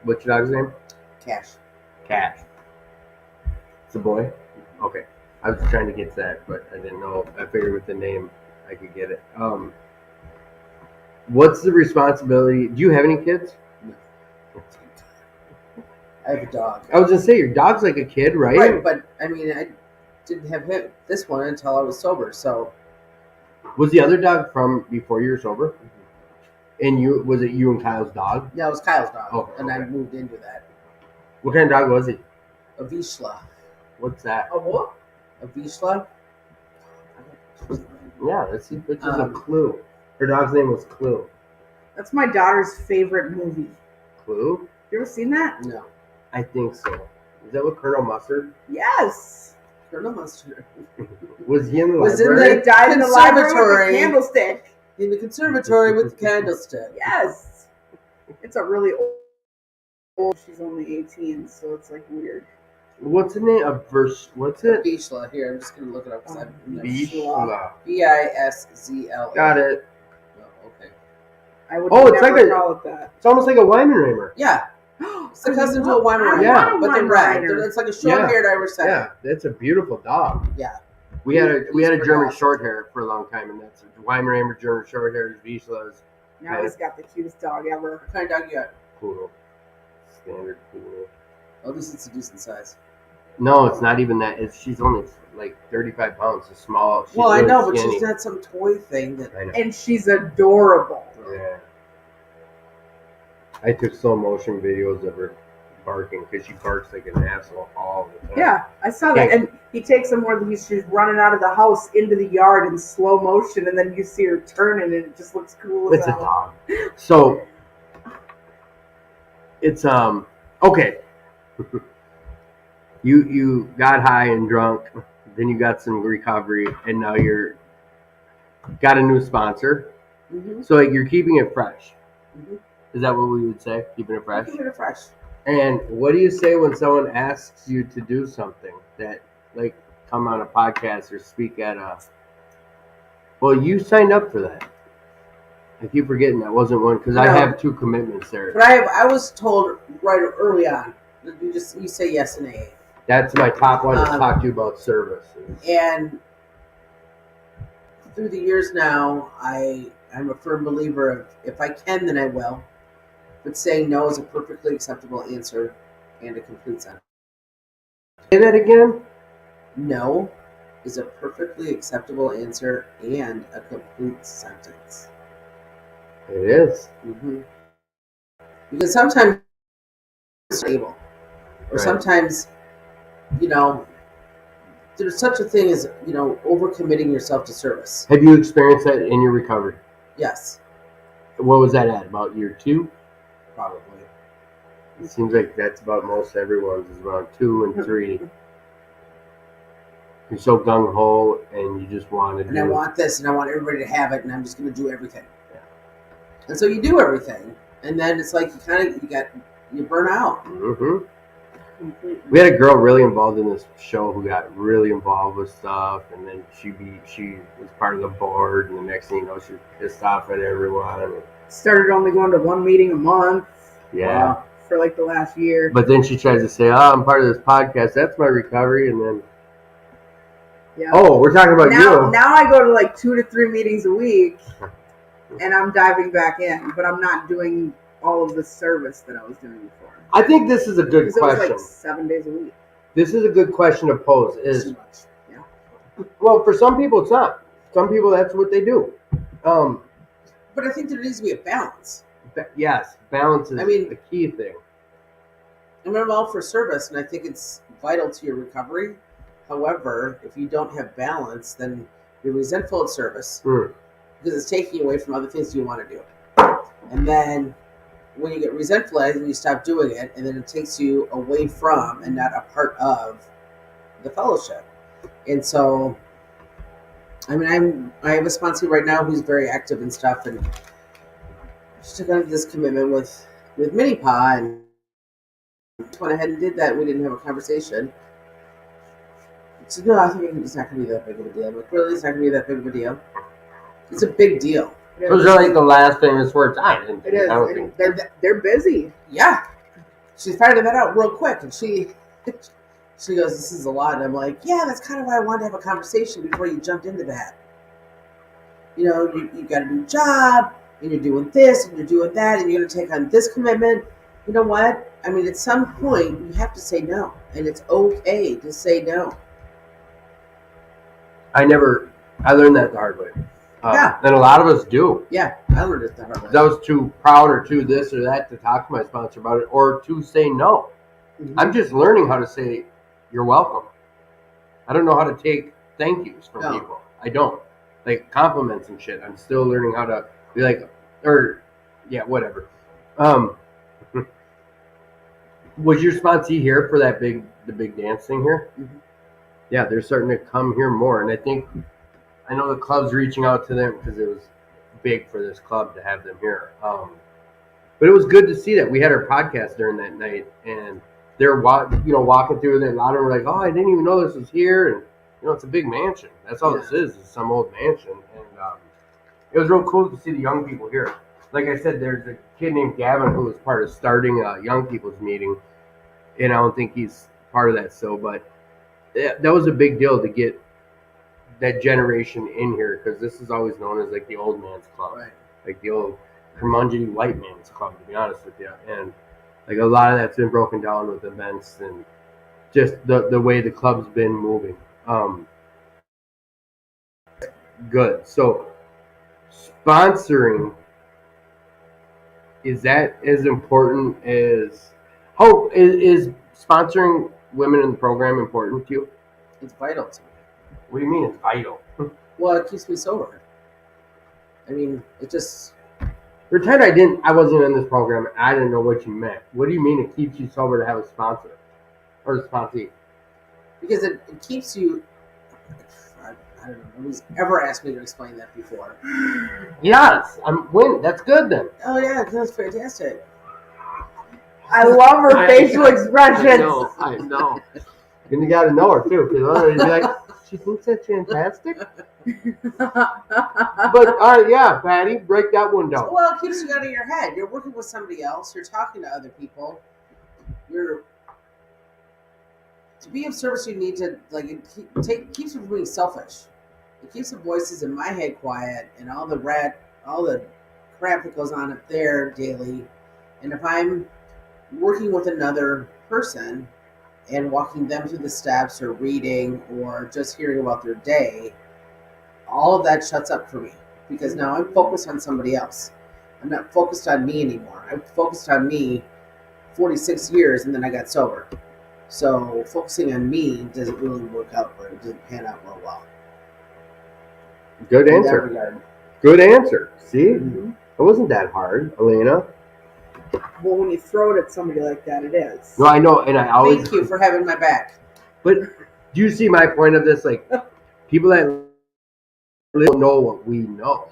What's your dog's name? Cash. Cash. It's a boy? Okay. I was trying to get that, but I didn't know. I figured with the name I could get it. What's the responsibility? Do you have any kids? No. I have a dog. I was gonna say your dog's like a kid, right? Right, but I mean, I didn't have this one until I was sober. So, was the other dog from before you were sober? And was it you and Kyle's dog? Yeah, it was Kyle's dog, and okay. I moved into that. What kind of dog was he? A Vizsla. What's that? A what? A Vizsla? Yeah, that's just a clue. Her dog's name was Clue. That's my daughter's favorite movie. Clue? You ever seen that? No. I think so. Is that with Colonel Mustard? Yes. Colonel Mustard. Was he in the Was in library? They died in the library with Conservatory. the candlestick. In the conservatory with the candlestick. Yes. It's a really old. She's only 18, so it's like weird. What's the name of verse? What's it? Vizsla. Here, I'm just going to look it up because I've never Vizsla. Bizzla. Got it. Oh, okay. I would Oh, it's never like call it that. It's almost like a Weimanreimer. Yeah. It's the cousin to a Weimaraner. Yeah. But they're red. It's like a short-haired Irish Setter. Yeah, that's a beautiful dog. Yeah. We had a pretty German awesome. short hair for a long time, and that's Weimaraner German short hair is Vizsla's Now he's got the cutest dog ever. What kind of dog you got? poodle. Standard poodle. At least it's a decent size. No, it's not even that. She's only like 35 pounds. It's small. She's Well, I really know, but skinny. she's not some toy thing that. I know. And she's adorable. Yeah. I took slow motion videos of her barking because she barks like an asshole all the time. Yeah, I saw that. Yeah. And he takes them where she's running out of the house into the yard in slow motion, and then you see her turning, and it just looks cool as It's a hell. dog. So it's okay. You got high and drunk, then you got some recovery, and now you're got a new sponsor. Mm-hmm. So like you're keeping it fresh. Mm-hmm. Is that what we would say? Keeping it fresh? Keeping it fresh. And what do you say when someone asks you to do something that, like, come on a podcast or speak at a? Well, you signed up for that. I keep forgetting that wasn't one because I No. have 2 commitments there. But I was told right early on that you say yes and A. That's my top one to talk to you about service. And through the years now, I'm a firm believer of if I can, then I will. But saying no is a perfectly acceptable answer and a complete sentence. Say that again? No is a perfectly acceptable answer and a complete sentence. It is. Mm-hmm. Because sometimes it's able, or Right. sometimes, there's such a thing as overcommitting yourself to service. Have you experienced that in your recovery? Yes, What was that at? About year 2? probably. It seems like that's about most everyone's is around 2 and 3. You're so gung ho and you just want to And I want this, and I want everybody to have it, and I'm just going to do everything. Yeah. And so you do everything, and then it's like you burn out. Mm-hmm. We had a girl really involved in this show who got really involved with stuff, and then she was part of the board, and the next thing you know, she was pissed off at everyone. Started only going to one meeting a month. Yeah. For like the last year. But then she tries to say, "Oh, I'm part of this podcast. That's my recovery," and then, Yeah. oh, we're talking about you. Now I go to like 2 to 3 meetings a week, and I'm diving back in, but I'm not doing all of the service that I was doing before. I think this is a good Because it was question. like 7 days a week. This is a good question to pose. Too much. Well, for some people, it's not. Some people, that's what they do. But I think there needs to be a balance. Yes, balance is the key thing. I mean, I'm all for service, and I think it's vital to your recovery. However, if you don't have balance, then you're resentful at service because it's taking you away from other things you want to do. And then when you get resentful at it, you stop doing it, and then it takes you away from and not a part of the fellowship. And so, I mean, I have a sponsor right now who's very active and stuff, and she took on this commitment with Mini Pa, and went ahead and did that. We didn't have a conversation. So no, I think it's not going to be that big of a deal. I'm like, really, it's not going to be that big of a deal. It's a big deal. Those are like the last famous words. I didn't think. It is. I don't And think. they're busy. Yeah, she figured that out real quick, and she goes, "This is a lot." And I'm like, "Yeah, that's kind of why I wanted to have a conversation before you jumped into that. You know, you got a new job, and you're doing this, and you're doing that, and you're going to take on this commitment. You know what? I mean, at some point, you have to say no, and it's okay to say no." I learned that the hard way. Yeah. And a lot of us do. Yeah, I learned it the hard way. I was too proud or too this or that to talk to my sponsor about it or to say no. Mhm. I'm just learning how to say, you're welcome. I don't know how to take thank yous from No. people. I don't. Like compliments and shit. I'm still learning how to be like, or, yeah, whatever. Was your sponsee here for the big dance thing here? Mhm. Yeah, they're starting to come here more. And I know the club's reaching out to them because it was big for this club to have them here. But it was good to see that. We had our podcast during that night, and they're walking through there. A lot of them were like, "Oh, I didn't even know this was here." And it's a big mansion. That's all this is some old mansion. And it was real cool to see the young people here. Like I said, there's a kid named Gavin who was part of starting a young people's meeting, and I don't think he's part of that still. But that was a big deal to get that generation in here, because this is always known as like the old man's club, Right. like the old curmudgeon white man's club, to be honest with you. And like a lot of that's been broken down with events and just the way the club's been moving. Good. So sponsoring, is that as important as how is sponsoring women in the program important to you? It's vital to me. What do you mean it's vital? Well, it keeps me sober. I mean, it just. Pretend I wasn't in this program. I didn't know what you meant. What do you mean it keeps you sober to have a sponsor or a sponsee? Because it keeps you. I don't know. Nobody's ever asked me to explain that before. Yes, that's good then. Oh yeah, that's fantastic. I love her facial expressions. I know. And you got to know her too, because otherwise you're like, she thinks that's fantastic. But all right, yeah, Patty, break that one down. Well, it keeps you out of your head. You're working with somebody else. You're talking to other people. To be of service, you need to keeps you from being selfish. It keeps the voices in my head quiet and all the crap that goes on up there daily. And if I'm working with another person and walking them through the steps or reading or just hearing about their day, all of that shuts up for me, because now I'm focused on somebody else. I'm not focused on me anymore. I'm focused on me 46 years, and then I got sober. So focusing on me doesn't really work out, or it doesn't pan out real well. Good In that answer. regard. Good answer. See? Mm-hmm. It wasn't that hard, Elena. Well, when you throw it at somebody like that, it is. No, I know, and I always. Thank you for having my back. But do you see my point of this? Like, people that don't know what we know.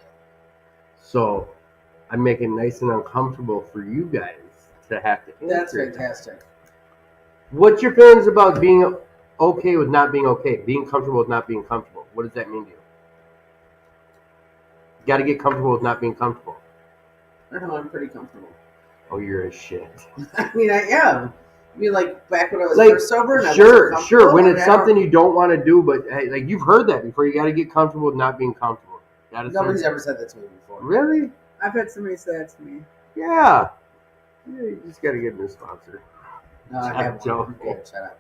So I'm making it nice and uncomfortable for you guys to have to answer. That's fantastic. What's your feelings about being okay with not being okay? Being comfortable with not being comfortable? What does that mean to you? You got to get comfortable with not being comfortable. I don't know, I'm pretty comfortable. Oh, you're a shit. I mean, I am. I mean, like back when I was Like, first sober, and I sure. wasn't comfortable, When and it's I don't- something you don't want to do, but hey, like you've heard that before. You got to get comfortable with not being comfortable. Nobody's ever said that to me before. Really? I've had somebody say that to me. Yeah. You just got to get a new sponsor. No, I I'm have joking. one. Okay, shut up.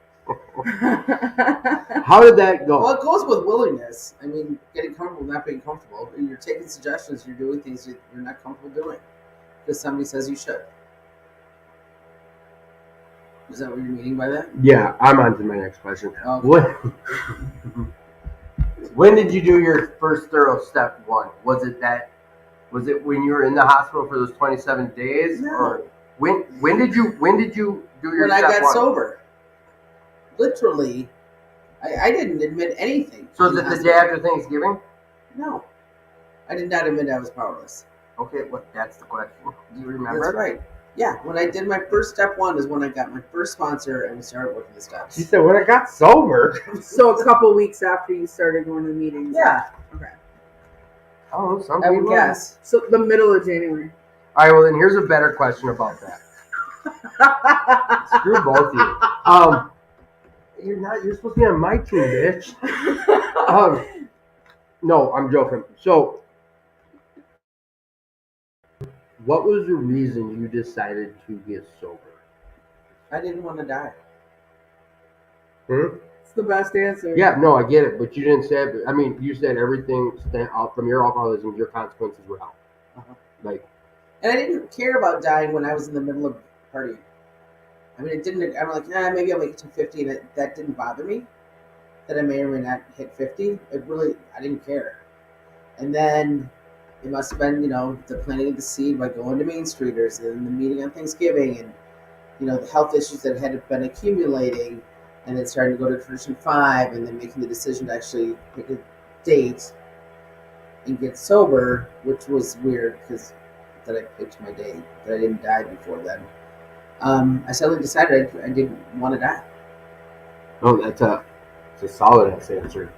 How did that go? Well, it goes with willingness. I mean, getting comfortable with not being comfortable. And you're taking suggestions. You're doing things that you're not comfortable doing because somebody says you should. Is that what you're meaning by that? Yeah, I'm on to my next question. Okay. When did you do your first thorough step one? Was it when you were in the hospital for those 27 days? No. Or when did you do your When I step got one? sober. Literally, I didn't admit anything. So is it the day after Thanksgiving? No. I did not admit I was powerless. Okay, that's the question. Do you remember? That's right. Yeah, when I did my first step 1 is when I got my first sponsor and we started working the steps. She said when I got sober. So a couple weeks after you started going to the meetings. Yeah. Okay. Oh, some I would people. guess. So the middle of January. All right, well then here's a better question about that. Screw both of you. You're supposed to be on my team, bitch. No, I'm joking. So, what was the reason you decided to get sober? I didn't want to die. It's the best answer. Yeah, no, I get it, but you didn't say it. I mean, you said everything out from your alcoholism, your consequences were health. Like, and I didn't care about dying when I was in the middle of partying. I mean, it didn't. I'm like, maybe I'll make it to 50, and that didn't bother me. That I may or may not hit 50. I didn't care. And then it must have been, the planting of the seed by going to Main Streeters and the meeting on Thanksgiving, and the health issues that had been accumulating, and then starting to go to Tradition 5, and then making the decision to actually pick a date and get sober, which was weird because that I picked my date, that I didn't die before then. I suddenly decided I didn't want to die. oh, that's a solid answer.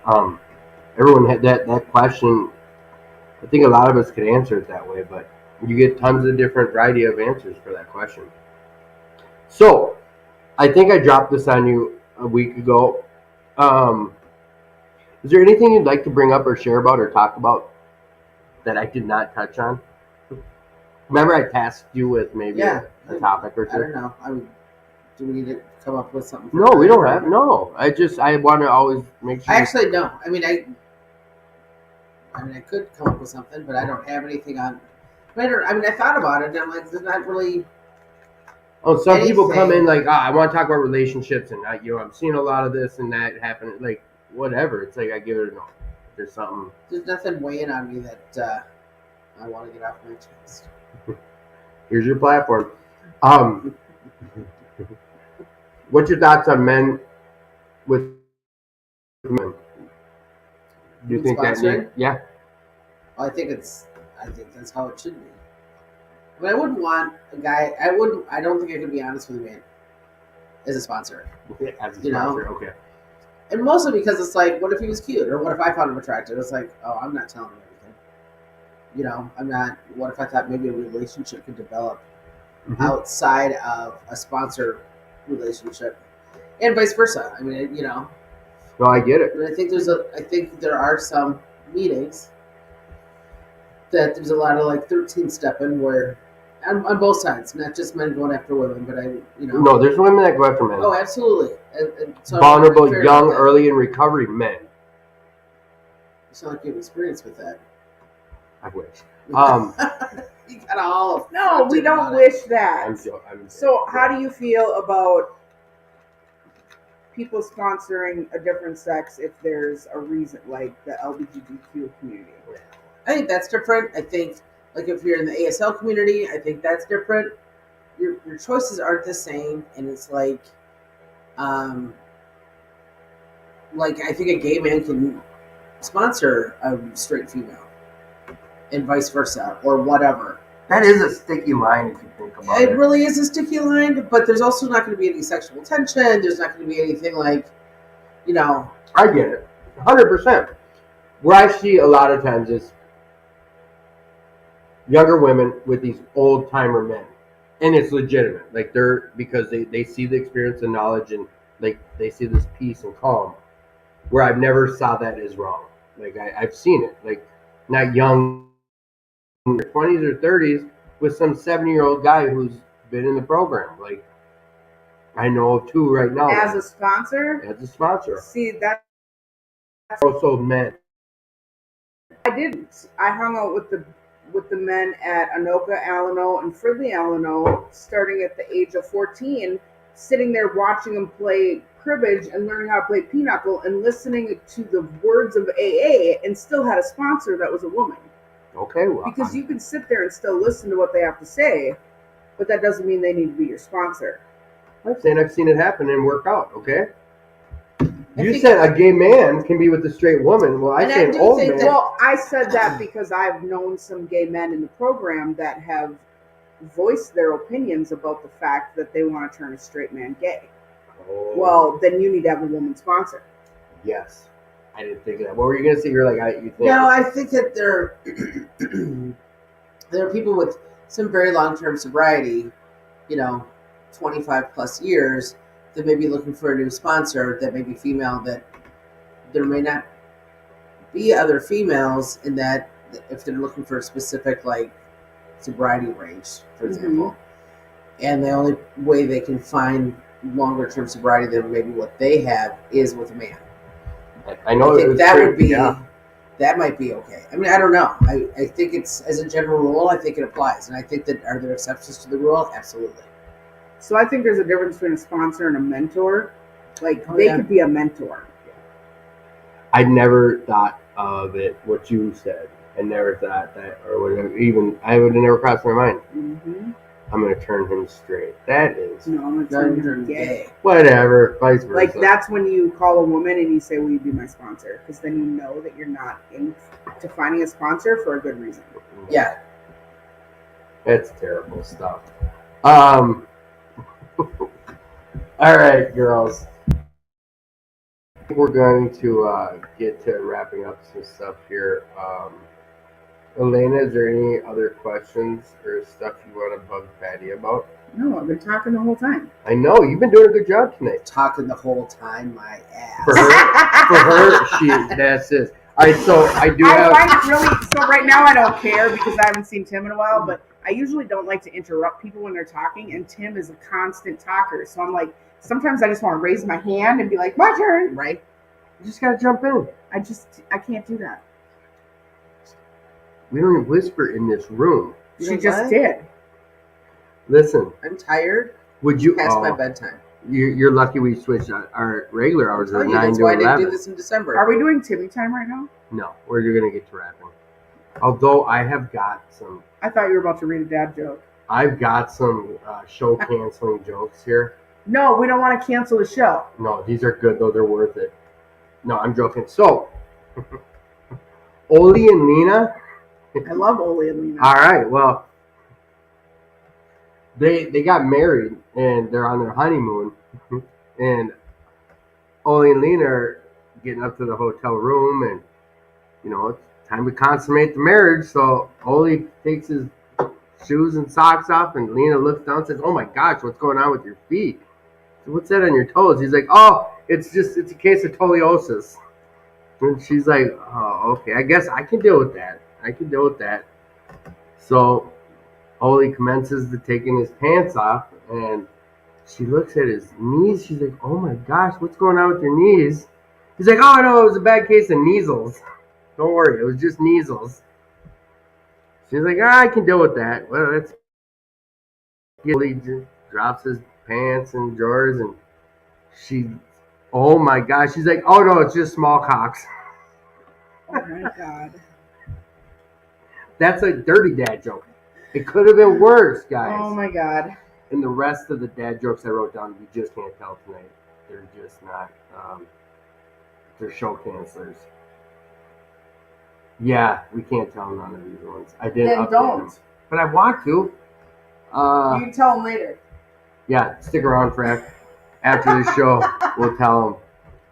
Everyone had that question. I think a lot of us could answer it that way, but you get tons of different variety of answers for that question. So, I think I dropped this on you a week ago. Is there anything you'd like to bring up or share about or talk about that I did not touch on? Remember I tasked you with maybe a topic or two? I don't know. Do we need to come up with something? No, we don't have. No, I want to always make sure. I actually don't. I mean, I could come up with something, but I don't have anything on. I thought about it, and I'm like, there's not really. Oh, some people come in like, I want to talk about relationships, and I'm seeing a lot of this and that happen. Like, whatever. It's like I give it a no. There's something. There's nothing weighing on me that I want to get off my chest. Here's your platform. What's your thoughts on men with men? Do you think that? Yeah. Well, I think that's how it should be. But I wouldn't want a guy. I don't think I could be honest with a man as a sponsor. As a sponsor, okay. And mostly because it's like, what if he was cute, or what if I found him attractive? It's like, oh, I'm not telling him everything. I'm not. What if I thought maybe a relationship could develop outside of a sponsor relationship, and vice versa? I mean, No, I get it. But I think there are some meetings that there's a lot of like 13 stepping where on both sides, not just men going after women, but No, there's women that go after men. Oh, absolutely. And so vulnerable, young, early in recovery men. You sound like you have experience with that. I wish. You got all. No, we don't wish that. I'm so, how do you feel about people sponsoring a different sex if there's a reason, like the LGBTQ community? I think that's different. I think, like, if you're in the ASL community, I think that's different. Your choices aren't the same, and it's like I think a gay man can sponsor a straight female, and vice versa, or whatever. That is a sticky line if you think about it. It really is a sticky line, but there's also not going to be any sexual tension. There's not going to be anything like, I get it, 100%. Where I see a lot of times is younger women with these old timer men, and it's legitimate. Like because they see the experience and knowledge, and like they see this peace and calm. Where I've never saw that as wrong. Like I've seen it. Like not young, in their 20s or 30s with some 70-year-old guy who's been in the program. Like I know of two right now. As a sponsor. See, that's also men. I didn't. I hung out with the men at Anoka, Alano, and Fridley, Alano, starting at the age of 14, sitting there watching them play cribbage and learning how to play pinochle and listening to the words of AA, and still had a sponsor that was a woman. Okay, well, because you can sit there and still listen to what they have to say, but that doesn't mean they need to be your sponsor. I'm saying I've seen it happen and work out. Okay. You think- said a gay man can be with a straight woman. Well, I And say I an do old think man. that- Well, I said that because I've known some gay men in the program that have voiced their opinions about the fact that they want to turn a straight man gay. Oh, Well, then you need to have a woman sponsor. yes. I didn't think of that. What were you gonna say? You're like, you think? No, I think that there are people with some very long-term sobriety, 25 plus years, that may be looking for a new sponsor that may be female, that there may not be other females in that if they're looking for a specific like sobriety range, for example, and the only way they can find longer term sobriety than maybe what they have is with a man. I know I think that would be yeah. that might be okay. I mean, I don't know. I think it's, as a general rule, I think it applies, and I think that, are there exceptions to the rule? Absolutely. So I think there's a difference between a sponsor and a mentor. Like Oh, they yeah. could be a mentor. I never thought of it. What you said, I never thought that, or whatever. Even I would have never crossed my mind. Mm-hmm. I'm gonna turn him straight. That is No, I'm Not gonna turn even him gay. whatever. Vice versa. Like that's when you call a woman and you say, "Will you be my sponsor?" Because then you know that you're not into finding a sponsor for a good reason. Yeah. That's terrible stuff. All right, girls. We're going to get to wrapping up some stuff here. Elena, is there any other questions or stuff you want to bug Patty about? No, I've been talking the whole time. I know you've been doing a good job tonight. Talking the whole time, my ass. For her, that's it. All right, so I do I have. find it really so. Right now, I don't care because I haven't seen Tim in a while. But I usually don't like to interrupt people when they're talking, and Tim is a constant talker. So I'm like, sometimes I just want to raise my hand and be like, "My turn." Right? You just gotta jump in. I can't do that. We don't even whisper in this room. You She know just what? did. Listen, I'm tired. would you? Past my bedtime. You're lucky we switched our regular hours Oh, at yeah, 9 that's to why I didn't 11. do this in December. Are we doing Timmy time right now? No, we're gonna get to wrapping. Although I have got some, I thought you were about to read a dad joke. I've got some show canceling jokes here. No, we don't want to cancel the show. No, these are good though. They're worth it. No, I'm joking. So, Oli and Lena. I love Oli and Lena. All right. Well, they got married and they're on their honeymoon, and Oli and Lena are getting up to the hotel room, and it's time to consummate the marriage. So Oli takes his shoes and socks off, and Lena looks down and says, "Oh my gosh, what's going on with your feet? What's that on your toes?" He's like, "Oh, it's a case of scoliosis." And she's like, "Oh, okay. I guess I can deal with that. So Oli commences to taking his pants off, and she looks at his knees. She's like, "Oh my gosh, what's going on with your knees?" He's like, "Oh no, it was a bad case of measles. Don't worry, it was just measles." She's like, "I can deal with that." Well, that's. Oli just drops his pants and drawers, and oh my gosh, she's like, "Oh no, it's just smallpox." Oh my god. That's a dirty dad joke. It could have been worse, guys. Oh my god. And the rest of the dad jokes I wrote down, you just can't tell tonight. They're just not. They're show cancelers. Yeah, we can't tell none of these ones. I didn't Then update don't. them, but I want to. You can tell them later. Yeah, stick around for after the show. We'll tell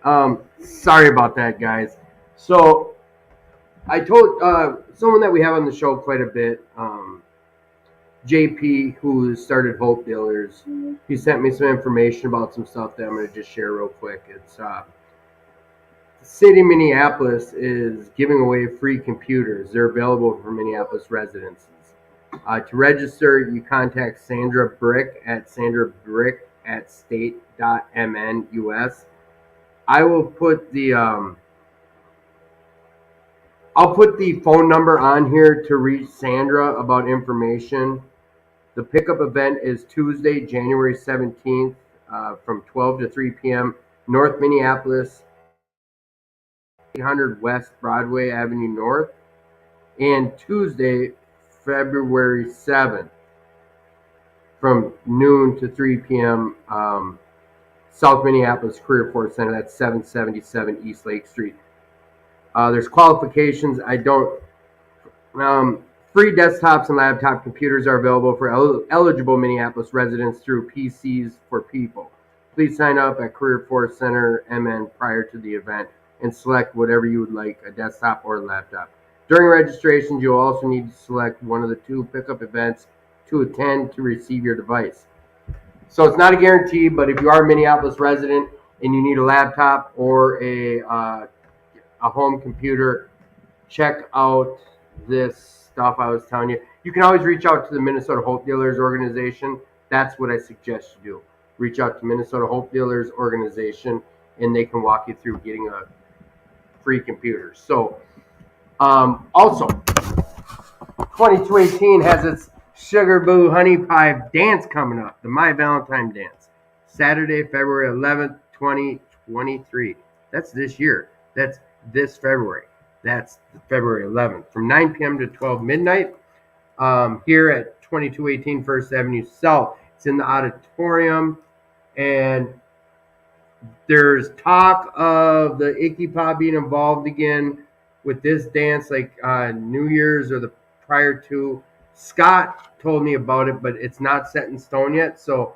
them. Sorry about that, guys. So I told someone that we have on the show quite a bit, JP, who started Hope Dealers. He sent me some information about some stuff that I'm going to just share real quick. It's the city of Minneapolis is giving away free computers. They're available for Minneapolis residents. To register, you contact Sandra Brick at sandrabrick@state.mnus. I will put the I'll put the phone number on here to reach Sandra about information. The pickup event is Tuesday, January 17th from 12 to 3 p.m. North Minneapolis, 800 West Broadway Avenue North, and Tuesday, February 7th from noon to 3 p.m. South Minneapolis Career Force Center. That's 777 East Lake Street. There's qualifications. Free desktops and laptop computers are available for eligible Minneapolis residents through PCs for People. Please sign up at Career Force Center MN prior to the event and select whatever you would like, a desktop or a laptop. During registrations, you'll also need to select one of the 2 pickup events to attend to receive your device. So it's not a guarantee, but if you are a Minneapolis resident and you need a laptop or a home computer, check out this stuff I was telling you. You can always reach out to the Minnesota Hope Dealers organization. That's what I suggest you do. Reach out to Minnesota Hope Dealers organization, and they can walk you through getting a free computer. So, also, 2218 has its Sugar Boo Honey Pie dance coming up, the My Valentine Dance, Saturday, February 11th, 2023. That's this year. That's this February. That's February 11th, from 9 p.m. to 12 midnight, here at 2218 First Avenue South. It's in the auditorium, and there's talk of the Icky Pop being involved again with this dance, like New Year's or the prior to. Scott told me about it, but it's not set in stone yet, so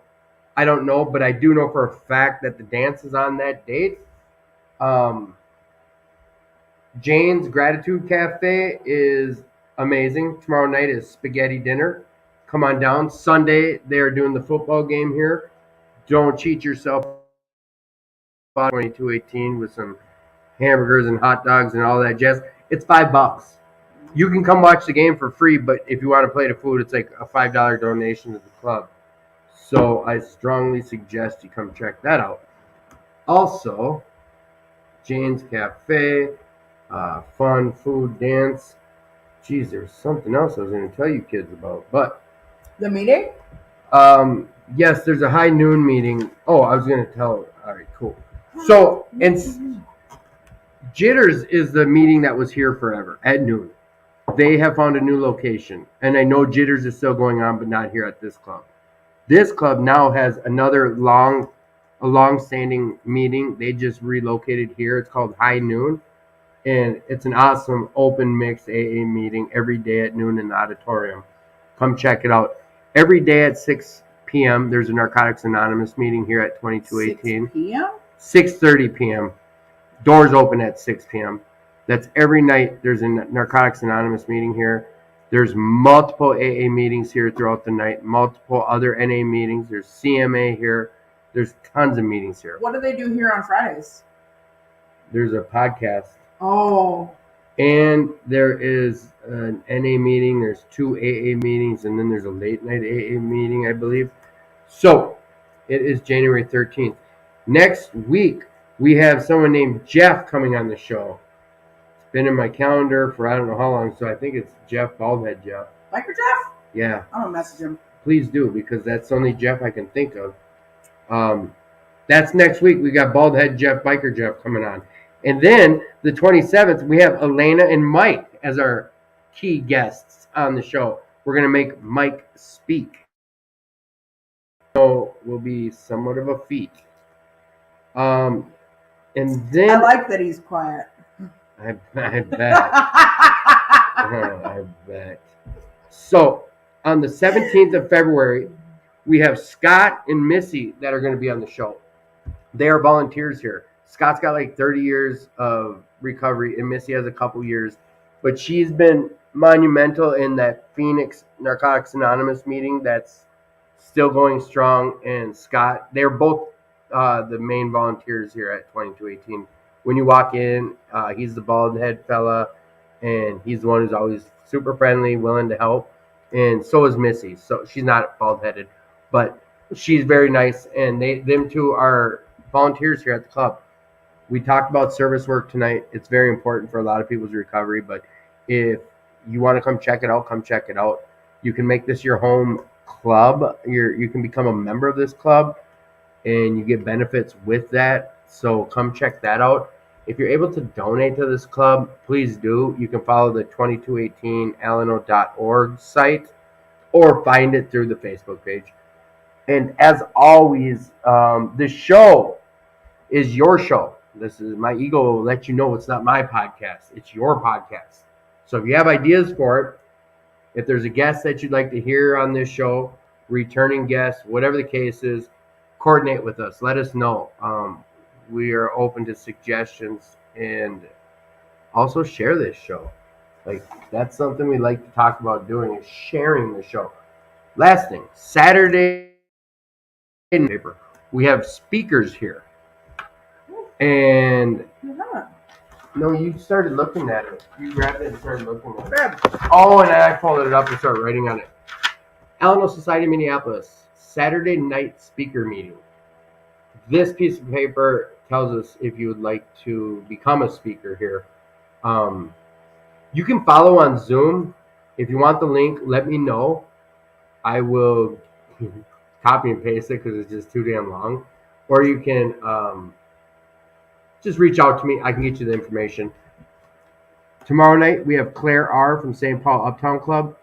I don't know. But I do know for a fact that the dance is on that date. Jane's Gratitude Cafe is amazing. Tomorrow night is spaghetti dinner. Come on down. Sunday, they are doing the football game here. Don't cheat yourself. 2218 with some hamburgers and hot dogs and all that jazz. It's $5. You can come watch the game for free, but if you want to play the food, it's like a $5 donation to the club. So I strongly suggest you come check that out. Also, Jane's Cafe, fun food dance. Geez, there's something else I was going to tell you kids about, but The meeting? yes, there's a high noon meeting. Oh, I was going to tell. All right, cool. So, and Jitters is the meeting that was here forever at noon. They have found a new location, and I know Jitters is still going on, but not here at this club. This club now has another long-standing meeting. They just relocated here. It's called High Noon, and it's an awesome open mixed AA meeting every day at noon in the auditorium. Come check it out. Every day at 6 p.m. there's a Narcotics Anonymous meeting here at 2218. 6 p.m.? 6:30 p.m. Doors open at 6 p.m. That's every night. There's a Narcotics Anonymous meeting here. There's multiple AA meetings here throughout the night, multiple other NA meetings. There's CMA here. There's tons of meetings here. What do they do here on Fridays? There's a podcast. Oh. And there is an NA meeting. There's 2 AA meetings, and then there's a late night AA meeting, I believe. So it is January 13th. Next week, we have someone named Jeff coming on the show. It's been in my calendar for I don't know how long, so I think it's Jeff, Baldhead Jeff. Biker Jeff? Yeah. I'm going to message him. Please do, because that's the only Jeff I can think of. That's next week. We got Baldhead Jeff, Biker Jeff coming on. And then the 27th, we have Elena and Mike as our key guests on the show. We're going to make Mike speak. So will be somewhat of a feat. And then I like that he's quiet. I bet. I bet. So on the 17th of February, we have Scott and Missy that are going to be on the show. They are volunteers here. Scott's got like 30 years of recovery, and Missy has a couple years. But she's been monumental in that Phoenix Narcotics Anonymous meeting that's still going strong. And Scott, they're both the main volunteers here at 2218. When you walk in, he's the bald head fella, and he's the one who's always super friendly, willing to help. And so is Missy. So she's not bald headed, but she's very nice. And them two are volunteers here at the club. We talked about service work tonight. It's very important for a lot of people's recovery. But if you want to come check it out, come check it out. You can make this your home club. You can become a member of this club, and you get benefits with that. So come check that out. If you're able to donate to this club, please do. You can follow the 2218alano.org site or find it through the Facebook page. And as always, this show is your show. This is my ego will let you know it's not my podcast. It's your podcast. So if you have ideas for it, if there's a guest that you'd like to hear on this show, returning guests, whatever the case is, coordinate with us. Let us know. We are open to suggestions and also share this show. Like that's something we like to talk about doing is sharing the show. Last thing, Saturday paper. We have speakers here. And Yeah. no, you started looking at it. You grabbed it and started looking at it. Grab. Oh, and I folded it up and started writing on it. Alamo Society, Minneapolis, Saturday night speaker meeting. This piece of paper tells us if you would like to become a speaker here. You can follow on Zoom. If you want the link, let me know. I will copy and paste it because it's just too damn long. Or you can just reach out to me. I can get you the information. Tomorrow night, we have Claire R. from St. Paul Uptown Club.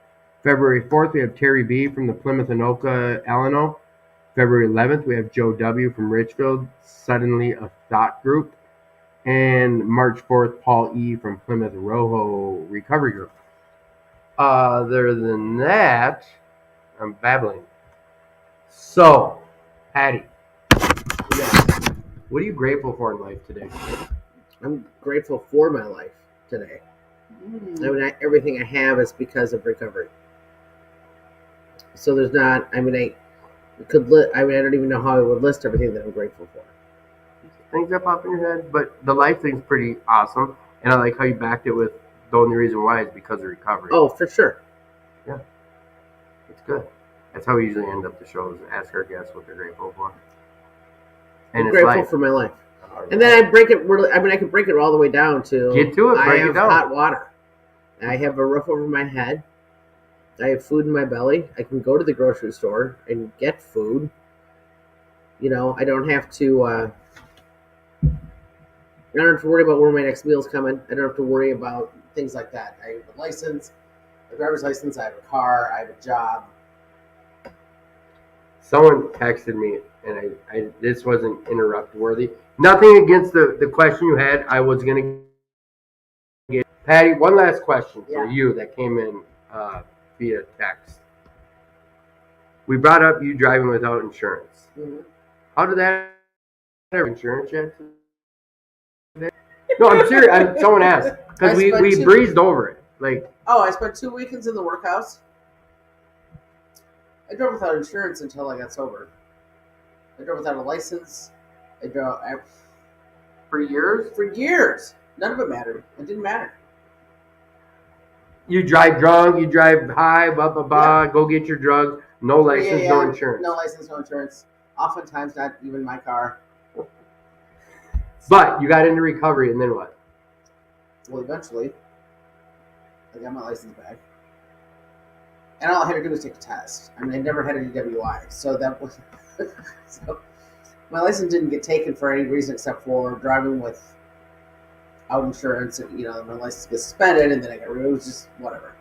February 4th, we have Terry B. from the Plymouth Anoka Alano. February 11th, we have Joe W. from Richfield, Suddenly a Thought Group. And March 4th, Paul E. from Plymouth Rojo Recovery Group. Other than that, I'm babbling. So, Patty, what are you grateful for in life today? I'm grateful for my life today. I mean, everything I have is because of recovery. So there's not. I mean, I don't even know how I would list everything that I'm grateful for. Things that pop in your head, but the life thing's pretty awesome, and I like how you backed it with the only reason why is because of recovery. Oh, for sure. Yeah, it's good. That's how we usually end up the shows. Ask our guests what they're grateful for. And I'm it's grateful life. for my life. And then I break it. I mean, I can break it all the way down to Get to it. I Break have it down. hot water. I have a roof over my head. I have food in my belly. I can go to the grocery store and get food. You know, I don't have to. I don't have to worry about where my next meal's coming. I don't have to worry about things like that. I have a license, a driver's license. I have a car. I have a job. Someone texted me, and I this wasn't interrupt worthy. Nothing against the question you had. I was gonna get Patty. One last question for you that came in via text. We brought up you driving without insurance. Mm-hmm. How did that have insurance yet? No, I'm serious. Someone asked because we breezed over it. Like, I spent 2 weekends in the workhouse. I drove without insurance until I got sober. I drove without a license. I drove for years. For years, none of it mattered. It didn't matter. You drive drunk. You drive high. Blah blah blah. Go get your drugs. No license, no insurance. No license, no insurance. Oftentimes, not even my car. But you got into recovery, and then what? Well, eventually, I got my license back, and all I had to do was take a test. I mean, I never had a DWI, so that was so. My license didn't get taken for any reason except for driving without insurance. And, you know, my license gets suspended, and then I got removed. It was just whatever.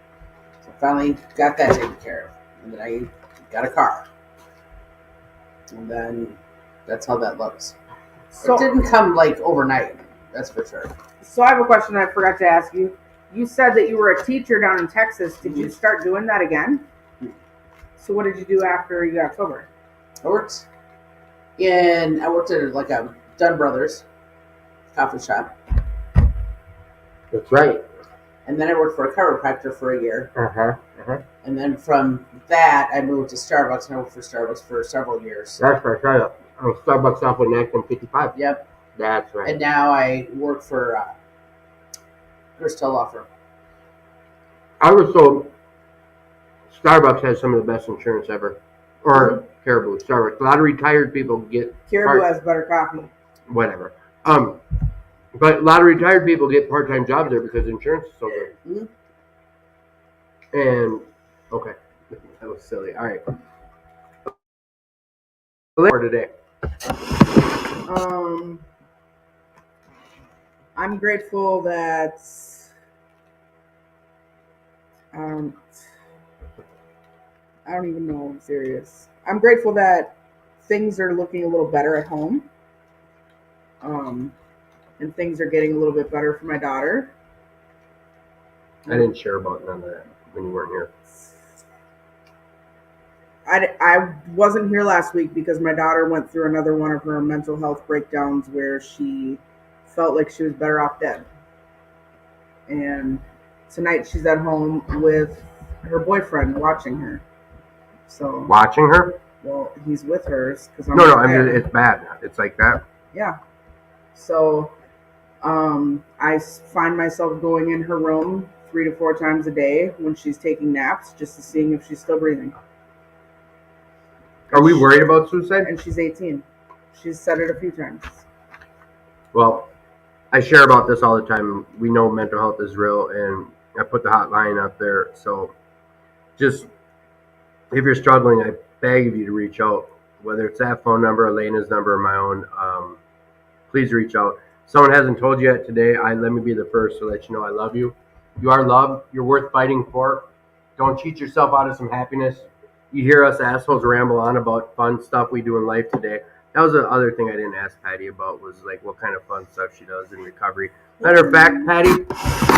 So I finally got that taken care of, and then I got a car, and then that's how that looks. So, it didn't come like overnight, that's for sure. So I have a question I forgot to ask you. You said that you were a teacher down in Texas. Did you start doing that again? Mm-hmm. So what did you do after you got sober? I worked at like a Dunn Brothers coffee shop. That's right. And then I worked for a chiropractor for a year. And then from that, I moved to Starbucks, and I worked for Starbucks for several years. That's right. Starbucks off with Acton 55. Yep. That's right. And now I work for Christel Law Firm. I was told Starbucks has some of the best insurance ever. Or Caribou, Starbucks. A lot of retired people get... Caribou has better coffee. Whatever. But a lot of retired people get part-time jobs there because insurance is so good. Mm-hmm. And, okay. That was silly. All right. For today. I'm grateful that I don't even know. I'm serious. I'm grateful that things are looking a little better at home. Um, and things are getting a little bit better for my daughter. I didn't share about none of that when you weren't here. I wasn't here last week because my daughter went through another one of her mental health breakdowns where she felt like she was better off dead. And tonight she's at home with her boyfriend watching her. So, Watching her? well, he's with her because I'm No, right I mean there. it's bad. It's like that. Yeah. So, I find myself going in her room 3 to 4 times a day when she's taking naps, just to seeing if she's still breathing. Are we worried about suicide? And she's 18. She's said it a few times. Well, I share about this all the time. We know mental health is real, and I put the hotline up there. So just if you're struggling, I beg of you to reach out, whether it's that phone number, Elena's number, or my own. Please reach out. Someone hasn't told you yet today. Let me be the first to let you know I love you. You are loved. You're worth fighting for. Don't cheat yourself out of some happiness. You hear us assholes ramble on about fun stuff we do in life today. That was the other thing I didn't ask Patty about, was like what kind of fun stuff she does in recovery. Matter of fact, Patty,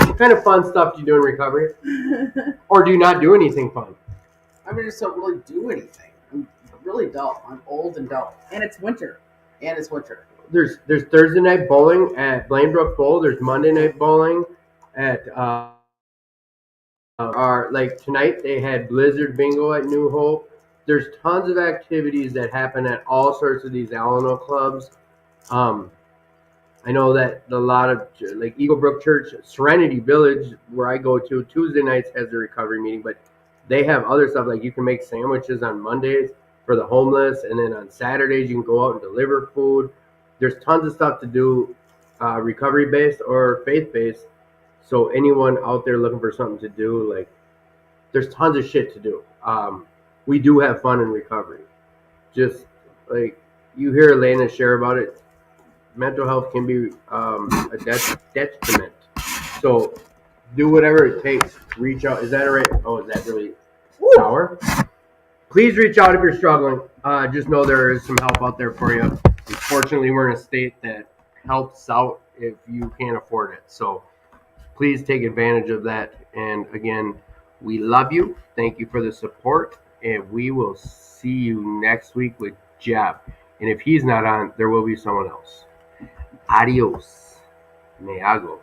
what kind of fun stuff do you do in recovery? Or do you not do anything fun? I just don't really do anything. I'm really dull. I'm old and dull. And it's winter. And it's winter. There's Thursday night bowling at Blainbrook Bowl. There's Monday night bowling at like tonight they had Blizzard Bingo at New Hope. There's tons of activities that happen at all sorts of these Alano clubs. I know that a lot of, like Eagle Brook Church, Serenity Village, where I go to, Tuesday nights has a recovery meeting, but they have other stuff, like you can make sandwiches on Mondays for the homeless, and then on Saturdays you can go out and deliver food. There's tons of stuff to do, recovery based or faith based. So anyone out there looking for something to do, like, there's tons of shit to do. We do have fun in recovery. Just like you hear Elena share about it, mental health can be a detriment. So do whatever it takes. Reach out. Is that all right? Oh, is that really sour? Please reach out if you're struggling. Just know there is some help out there for you. Unfortunately, we're in a state that helps out if you can't afford it. So please take advantage of that. And again, we love you. Thank you for the support. And we will see you next week with Jeff. And if he's not on, there will be someone else. Adios. Me hago.